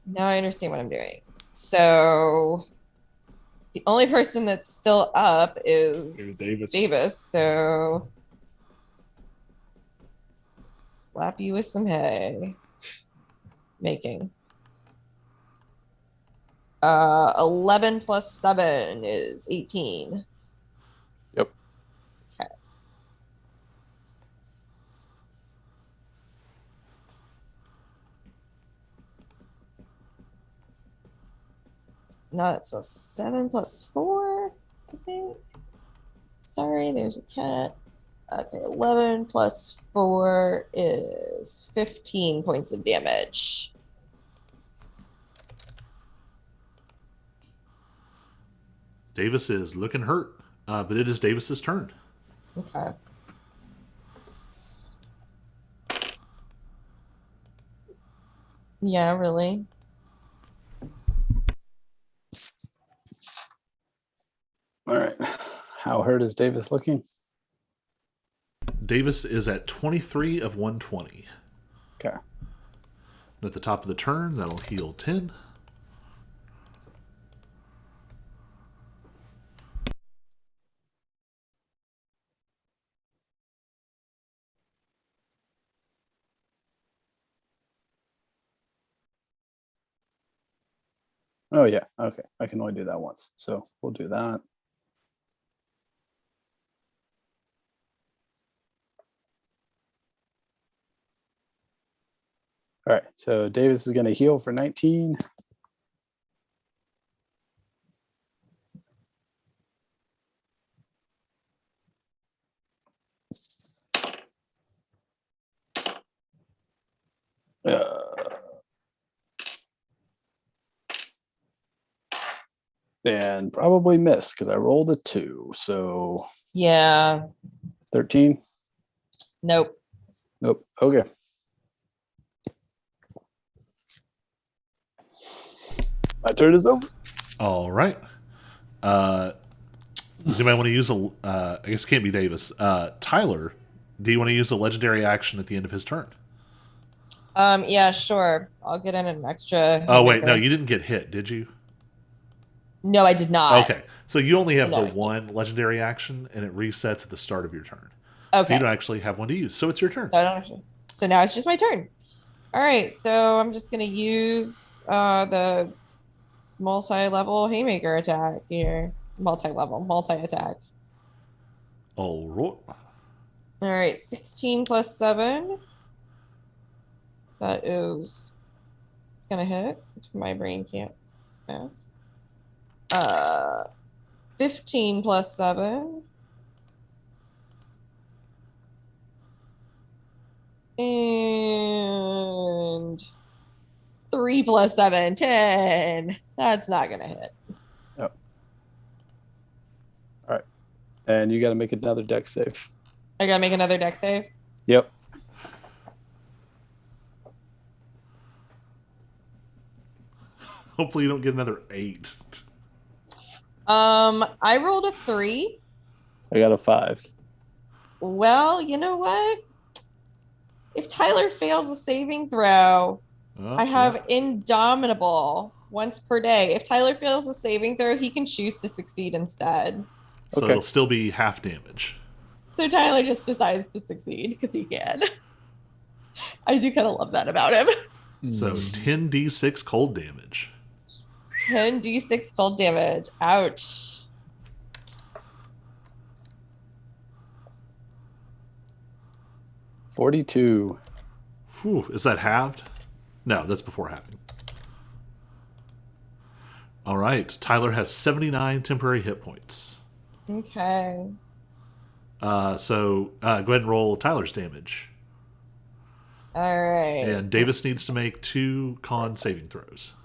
Now I understand what I'm doing. So the only person that's still up is Davis. So slap you with some hay. Making. 11 plus 7 is 18. Yep. Okay. No, it's a 7 plus 4, I think. Sorry, there's a cat. Okay, 11 plus 4 is 15 points of damage. Davis is looking hurt, but it is Davis's turn. Okay. Yeah, really. All right. How hurt is Davis looking? Davis is at 23 of 120. Okay. And at the top of the turn, that'll heal 10. Oh, yeah. Okay. I can only do that once. So we'll do that. All right. So Davis is going to heal for 19. And probably miss because I rolled a 2. So Yeah. 13. Nope. Nope. Okay. My turn is over. All right. Does anybody want to use I guess it can't be Davis. Tyler, do you want to use a legendary action at the end of his turn? Yeah, sure. I'll get in an extra. Oh, wait. No, Haymaker. you didn't get hit, did you? No, I did not. Okay. So you only have the No. one legendary action, and it resets at the start of your turn. So Okay. you don't actually have one to use. So it's your turn. So I don't actually. So now it's just my turn. All right. So I'm just gonna use the multi-level Haymaker attack here. Multi-level, multi-attack. All right. All right, 16 plus 7. That is gonna hit. My brain can't math. 15 plus 7. And 3 plus 7, 10. That's not gonna hit. Yep. All right. And you got to make another deck save. I gotta make another deck save. Yep. Hopefully you don't get another 8. I rolled a 3. I got a 5. Well, you know what? If Tyler fails a saving throw, I have Indomitable once per day. If Tyler fails a saving throw, he can choose to succeed instead. So Okay. it'll still be half damage. So Tyler just decides to succeed because he can. I do kind of love that about him. So 10d6 cold damage. 10d6 cold damage. Ouch. $42. Whew, is that halved? No, that's before halving. All right. Tyler has 79 temporary hit points. Okay. So go ahead and roll Tyler's damage. All right. And Davis needs to make 2 con saving throws.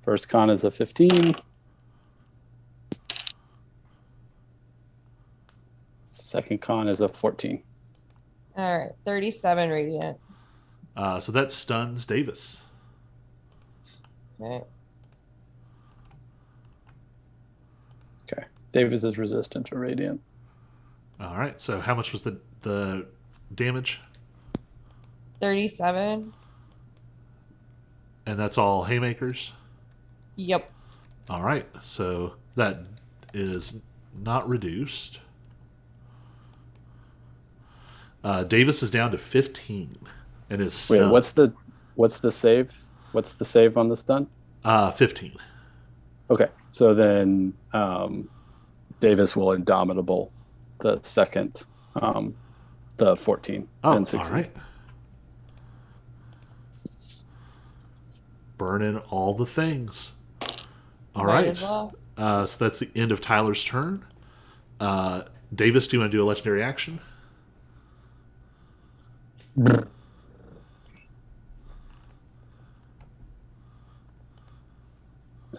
First con is a 15. Second con is a 14. All right. 37 radiant. So that stuns Davis. Okay. Okay. Davis is resistant to radiant. All right. So how much was the damage? 37. And that's all haymakers? Yep. All right. So that is not reduced. Davis is down to 15 and is stunned. Wait, what's the save? What's the save on the stun? 15. Okay. So then Davis will Indomitable the second, the 14 and 16. All right. Burning all the things. All Might right. as well. So that's the end of Tyler's turn. Davis, do you want to do a legendary action? I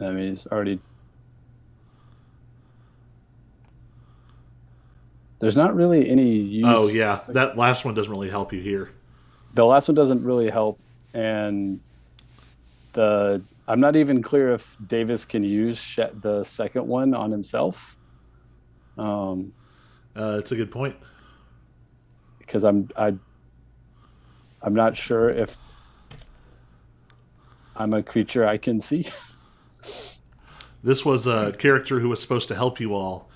mean, he's already. There's not really any use. Oh, yeah. That last one doesn't really help you here. The last one doesn't really help, and I'm not even clear if Davis can use the second one on himself. It's a good point. Because I'm not sure if I'm a creature I can see. This was a character who was supposed to help you all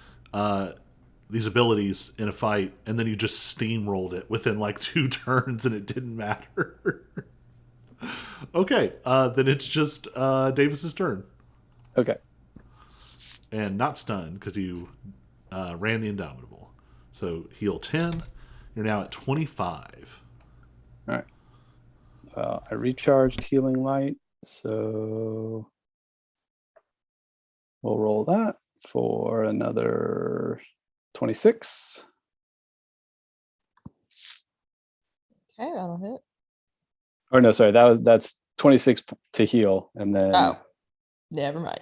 these abilities in a fight, and then you just steamrolled it within like 2 turns, and it didn't matter. Okay, then it's just Davis's turn. Okay. And not stunned because you ran the Indomitable. So heal 10. You're now at 25. All right. I recharged Healing Light, so we'll roll that for another 26. Okay, that'll hit. Or no, sorry, that's 26 to heal, and then Oh, never mind.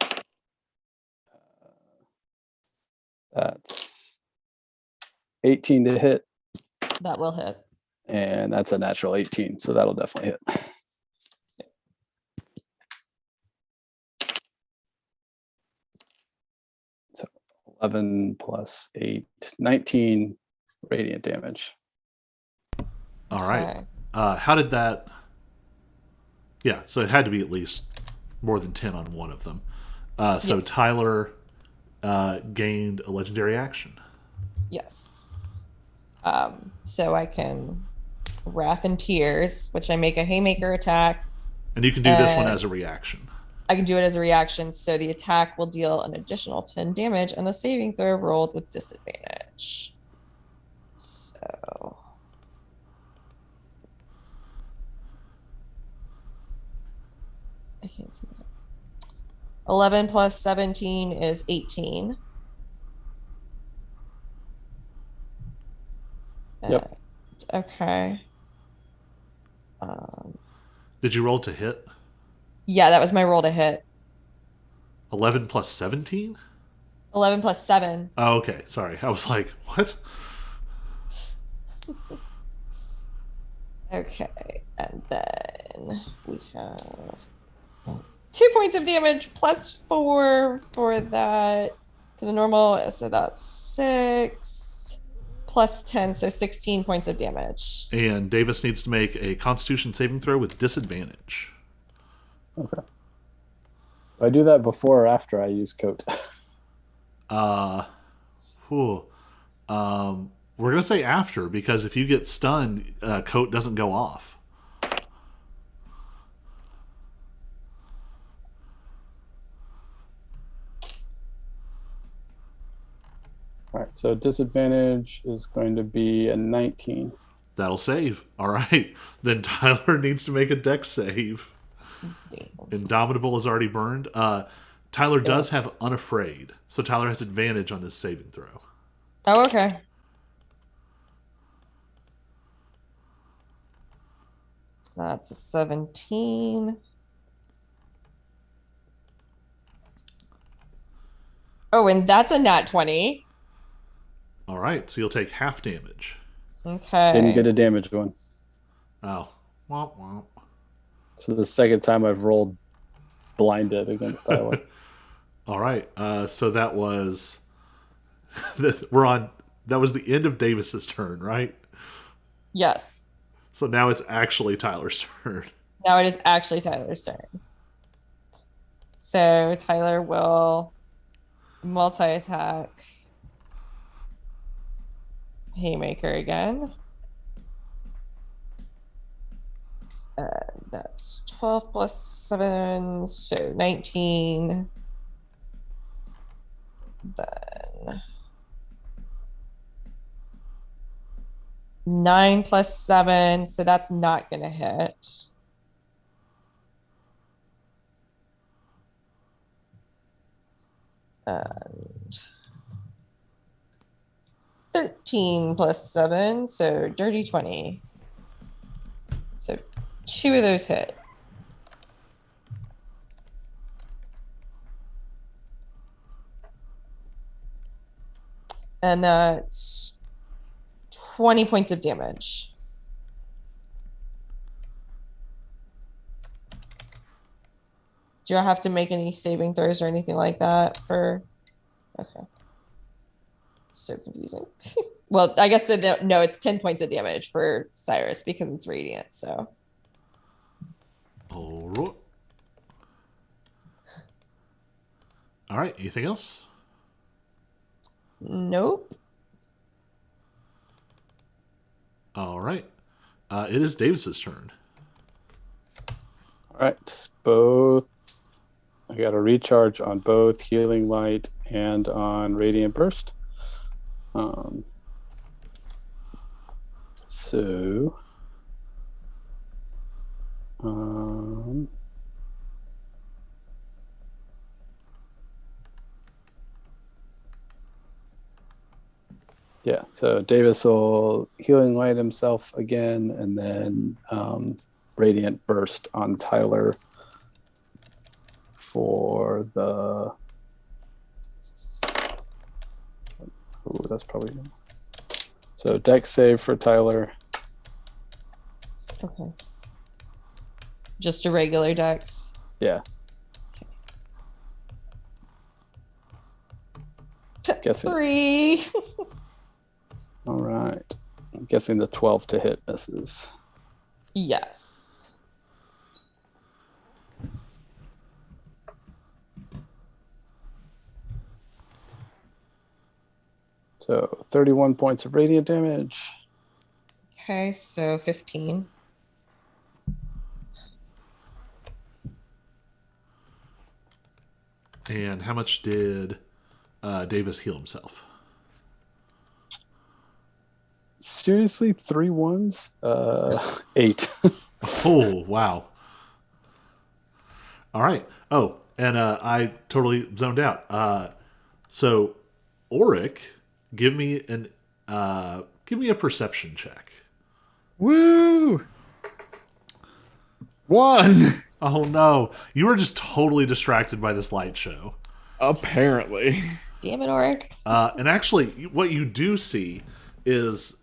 that's 18 to hit, That will hit. and that's a natural 18, so that'll definitely hit. So 11 plus 8, 19 radiant damage. All right. Okay. How did that? Yeah, so it had to be at least more than 10 on one of them. So Yes. Tyler gained a legendary action. Yes. So I can Wrath and Tears, which I make a Haymaker attack. And you can do this one And as a reaction. I can do it as a reaction, so the attack will deal an additional 10 damage and the saving throw rolled with disadvantage. So I can't see that. 11 plus 17 is 18. Yep. Okay. Did you roll to hit? Yeah, that was my roll to hit. 11 plus 17? 11 plus 7. Oh, okay. Sorry. I was like, what? Okay. And then we have 2 points of damage plus 4 for that. For the normal, so that's 6 plus 10, so 16 points of damage. And Davis needs to make a Constitution saving throw with disadvantage. Okay. Do I do that before or after I use coat? Whew. We're going to say after, because if you get stunned, coat doesn't go off. All right, so disadvantage is going to be a 19. That'll save. All right. Then Tyler needs to make a dex save. Damn. Indomitable is already burned. Tyler does have Unafraid, so Tyler has advantage on this saving throw. Oh, okay. That's a 17. Oh, and that's a nat 20. All right, so you'll take half damage. Okay. Didn't get a damage one. Oh. Womp womp. So the second time I've rolled blinded against Tyler. All right, so that was that was the end of Davis's turn, right? Yes. So now it's actually Tyler's turn. Now it is actually Tyler's turn. So Tyler will multi-attack Haymaker again. That's 12 plus 7, so 19. Then 9 plus 7, so that's not going to hit. And 13 plus 7, so dirty 20. So 2 of those hit. And that's 20 points of damage. Do I have to make any saving throws or anything like that for? Okay. So confusing. Well, I guess no, it's 10 points of damage for Cyrus because it's radiant. So. All right. All right. Anything else? Nope. All right. It is Davis's turn. All right, both. I got a recharge on both Healing Light and on Radiant Burst. So, Yeah, so Davis will healing light himself again, and then radiant burst on Tyler for the. Ooh, that's probably so. Dex save for Tyler. Okay. Just a regular dex. Yeah. Guessing. 3. All right. I'm guessing the 12 to hit misses. Yes. So 31 points of radiant damage. Okay, so 15. And how much did Davis heal himself? Seriously, 3 ones? 8. Oh, wow. All right. Oh, and I totally zoned out. So, Auric, give me a perception check. Woo! 1. Oh no, you were just totally distracted by this light show. Apparently. Damn it, Auric. And actually, what you do see is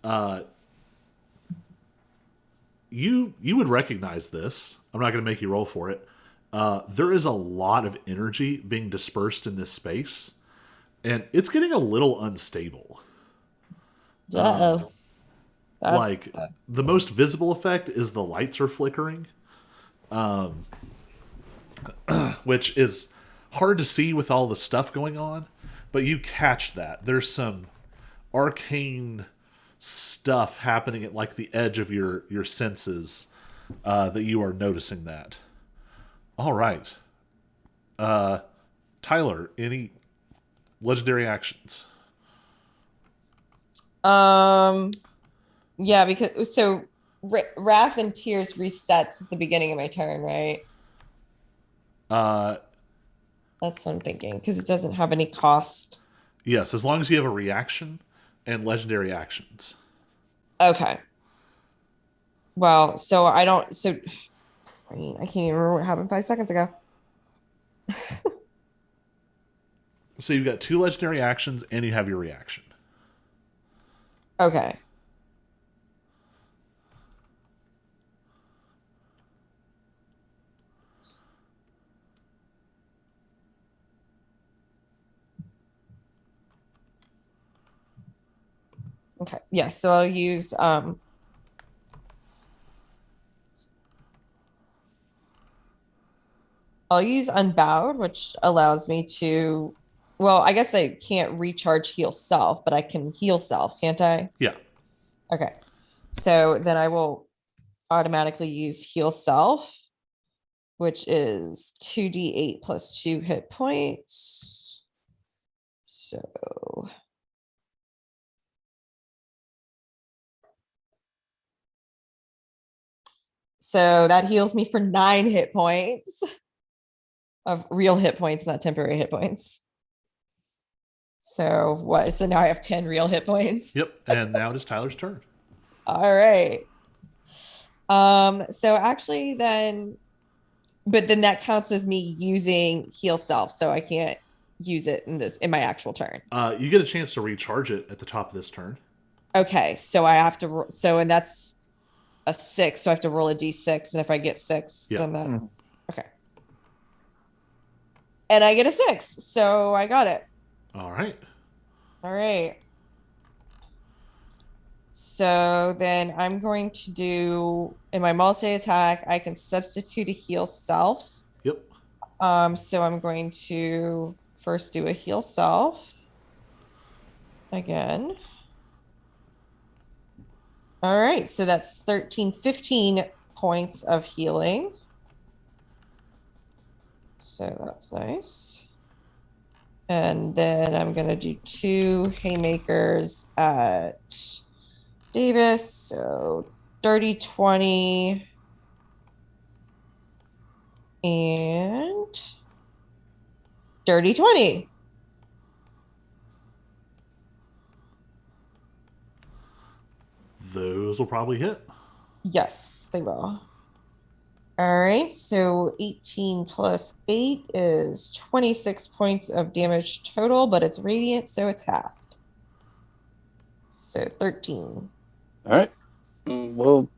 you would recognize this. I'm not going to make you roll for it. There is a lot of energy being dispersed in this space, and it's getting a little unstable. Uh-oh. Like the most visible effect is the lights are flickering, which is hard to see with all the stuff going on, but you catch that there's some arcane stuff happening at like the edge of your senses, that you are noticing that. All right, Tyler, any legendary actions? Yeah, because so Wrath and Tears resets at the beginning of my turn, right? Uh, That's what I'm thinking because it doesn't have any cost. yes, as long as you have a reaction and legendary actions. Okay. Well, so I don't. So I can't even remember what happened 5 seconds ago. So you've got 2 legendary actions and you have your reaction. Okay. Okay. Yeah. So I'll use Unbowed, which allows me to. Well, I guess I can't recharge heal self, but I can heal self, can't I? Yeah. Okay. So then I will automatically use heal self, which is 2d8 plus 2 hit points. So that heals me for 9 hit points of real hit points, not temporary hit points. So what? So now I have 10 real hit points. Yep. And now it is Tyler's turn. All right. So actually then, but then that counts as me using heal self, so I can't use it in my actual turn. You get a chance to recharge it at the top of this turn. Okay, so I have to and that's a 6, so I have to roll a d6, and if I get 6, Yeah. then that okay. And I get a 6, so I got it. All right. All right. So then I'm going to do in my multi-attack, I can substitute a heal self. Yep. So I'm going to first do a heal self again. All right, so that's 15 points of healing. So that's nice. And then I'm going to do 2 haymakers at Davis. So dirty 20 and dirty 20. those will probably hit. Yes, they will. All right, so 18 plus 8 is 26 points of damage total, but it's radiant, so it's halved. So 13. All right. We'll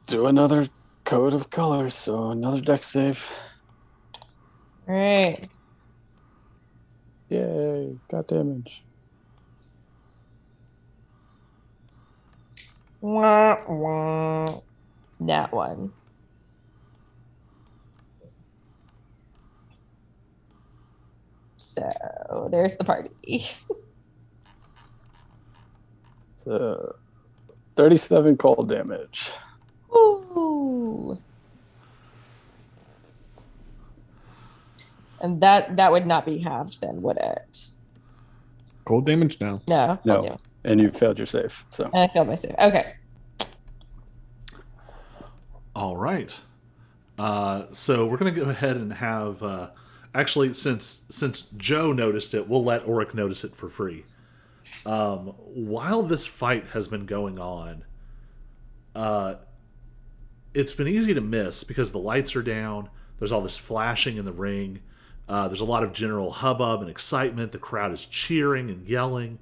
do another code of colors, so another deck save. All right. Yay, got damage. Wah, wah. That one. So there's the party. So 37 cold damage. Ooh. And that would not be halved then, would it? Cold damage now. No. No. I'll do. And you failed your save. So And I failed my save. Okay. All right. So we're going to go ahead and have... actually, since Joe noticed it, we'll let Auric notice it for free. While this fight has been going on, it's been easy to miss because the lights are down. There's all this flashing in the ring. There's a lot of general hubbub and excitement. The crowd is cheering and yelling.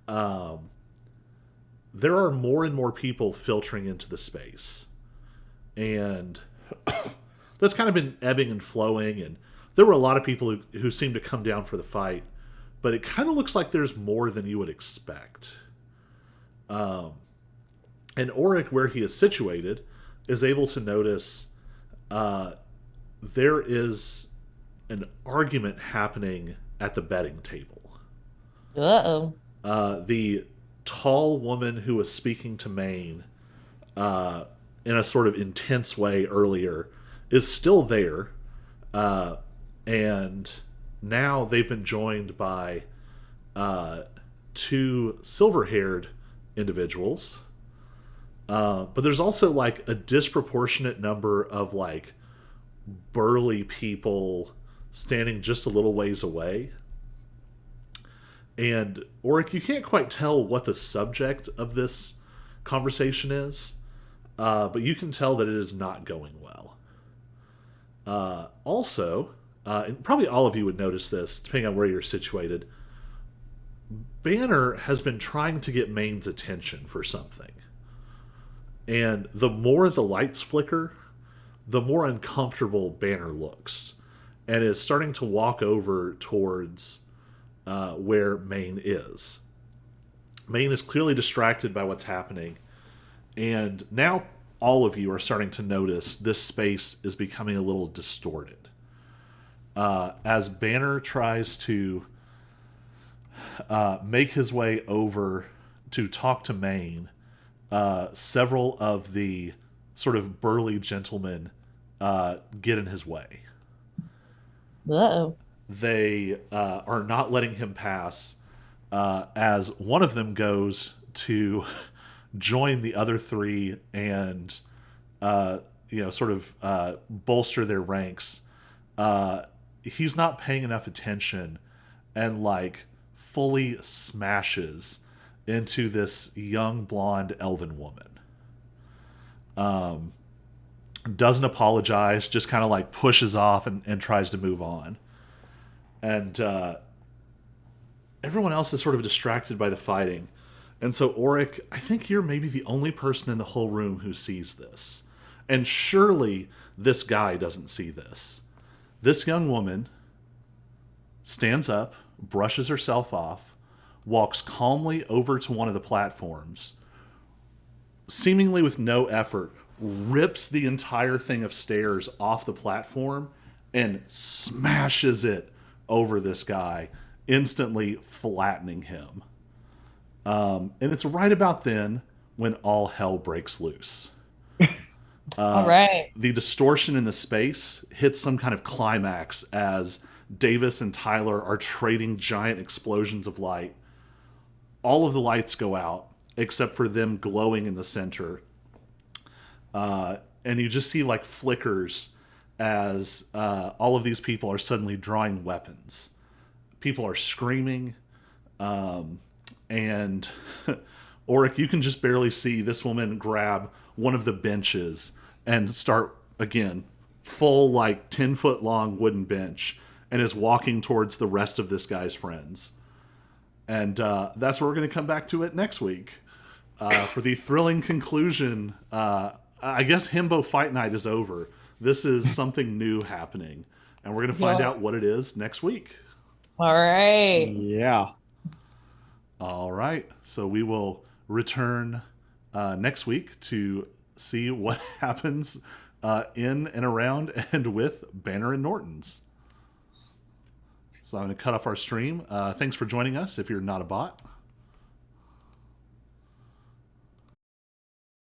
There are more and more people filtering into the space. And that's kind of been ebbing and flowing. And there were a lot of people who seemed to come down for the fight. But it kind of looks like there's more than you would expect. And Auric, where he is situated, is able to notice there is an argument happening at the betting table. Uh-oh. The tall woman who was speaking to Maine in a sort of intense way earlier is still there. And now they've been joined by two silver-haired individuals. But there's also like a disproportionate number of like burly people standing just a little ways away. And Auric, you can't quite tell what the subject of this conversation is, but you can tell that it is not going well. Also, and probably all of you would notice this, depending on where you're situated, Banner has been trying to get Maine's attention for something. And the more the lights flicker, the more uncomfortable Banner looks, and is starting to walk over towards where Maine is. Maine is clearly distracted by what's happening, and now all of you are starting to notice this space is becoming a little distorted. As Banner tries to make his way over to talk to Maine, several of the sort of burly gentlemen get in his way. Uh-oh. They are not letting him pass, as one of them goes to join the other three and sort of bolster their ranks. He's not paying enough attention and like fully smashes into this young blonde elven woman. Doesn't apologize, just kind of like pushes off and tries to move on. And everyone else is sort of distracted by the fighting. And so, Auric, I think you're maybe the only person in the whole room who sees this. And surely this guy doesn't see this. This young woman stands up, brushes herself off, walks calmly over to one of the platforms, seemingly with no effort, rips the entire thing of stairs off the platform and smashes it over this guy, instantly flattening him. And it's right about then when all hell breaks loose. All right. The distortion in the space hits some kind of climax as Davis and Tyler are trading giant explosions of light. All of the lights go out, except for them glowing in the center. And you just see like flickers as all of these people are suddenly drawing weapons. People are screaming, and Oric, you can just barely see this woman grab one of the benches and start again, full like 10-foot long wooden bench, and is walking towards the rest of this guy's friends. And that's where we're going to come back to it next week for the thrilling conclusion. I guess Himbo Fight Night is over. This is something new happening, and we're going to find out what it is next week. All right. Yeah. All right. So we will return next week to see what happens in and around and with Banner and Nortons. So I'm going to cut off our stream. Thanks for joining us if you're not a bot.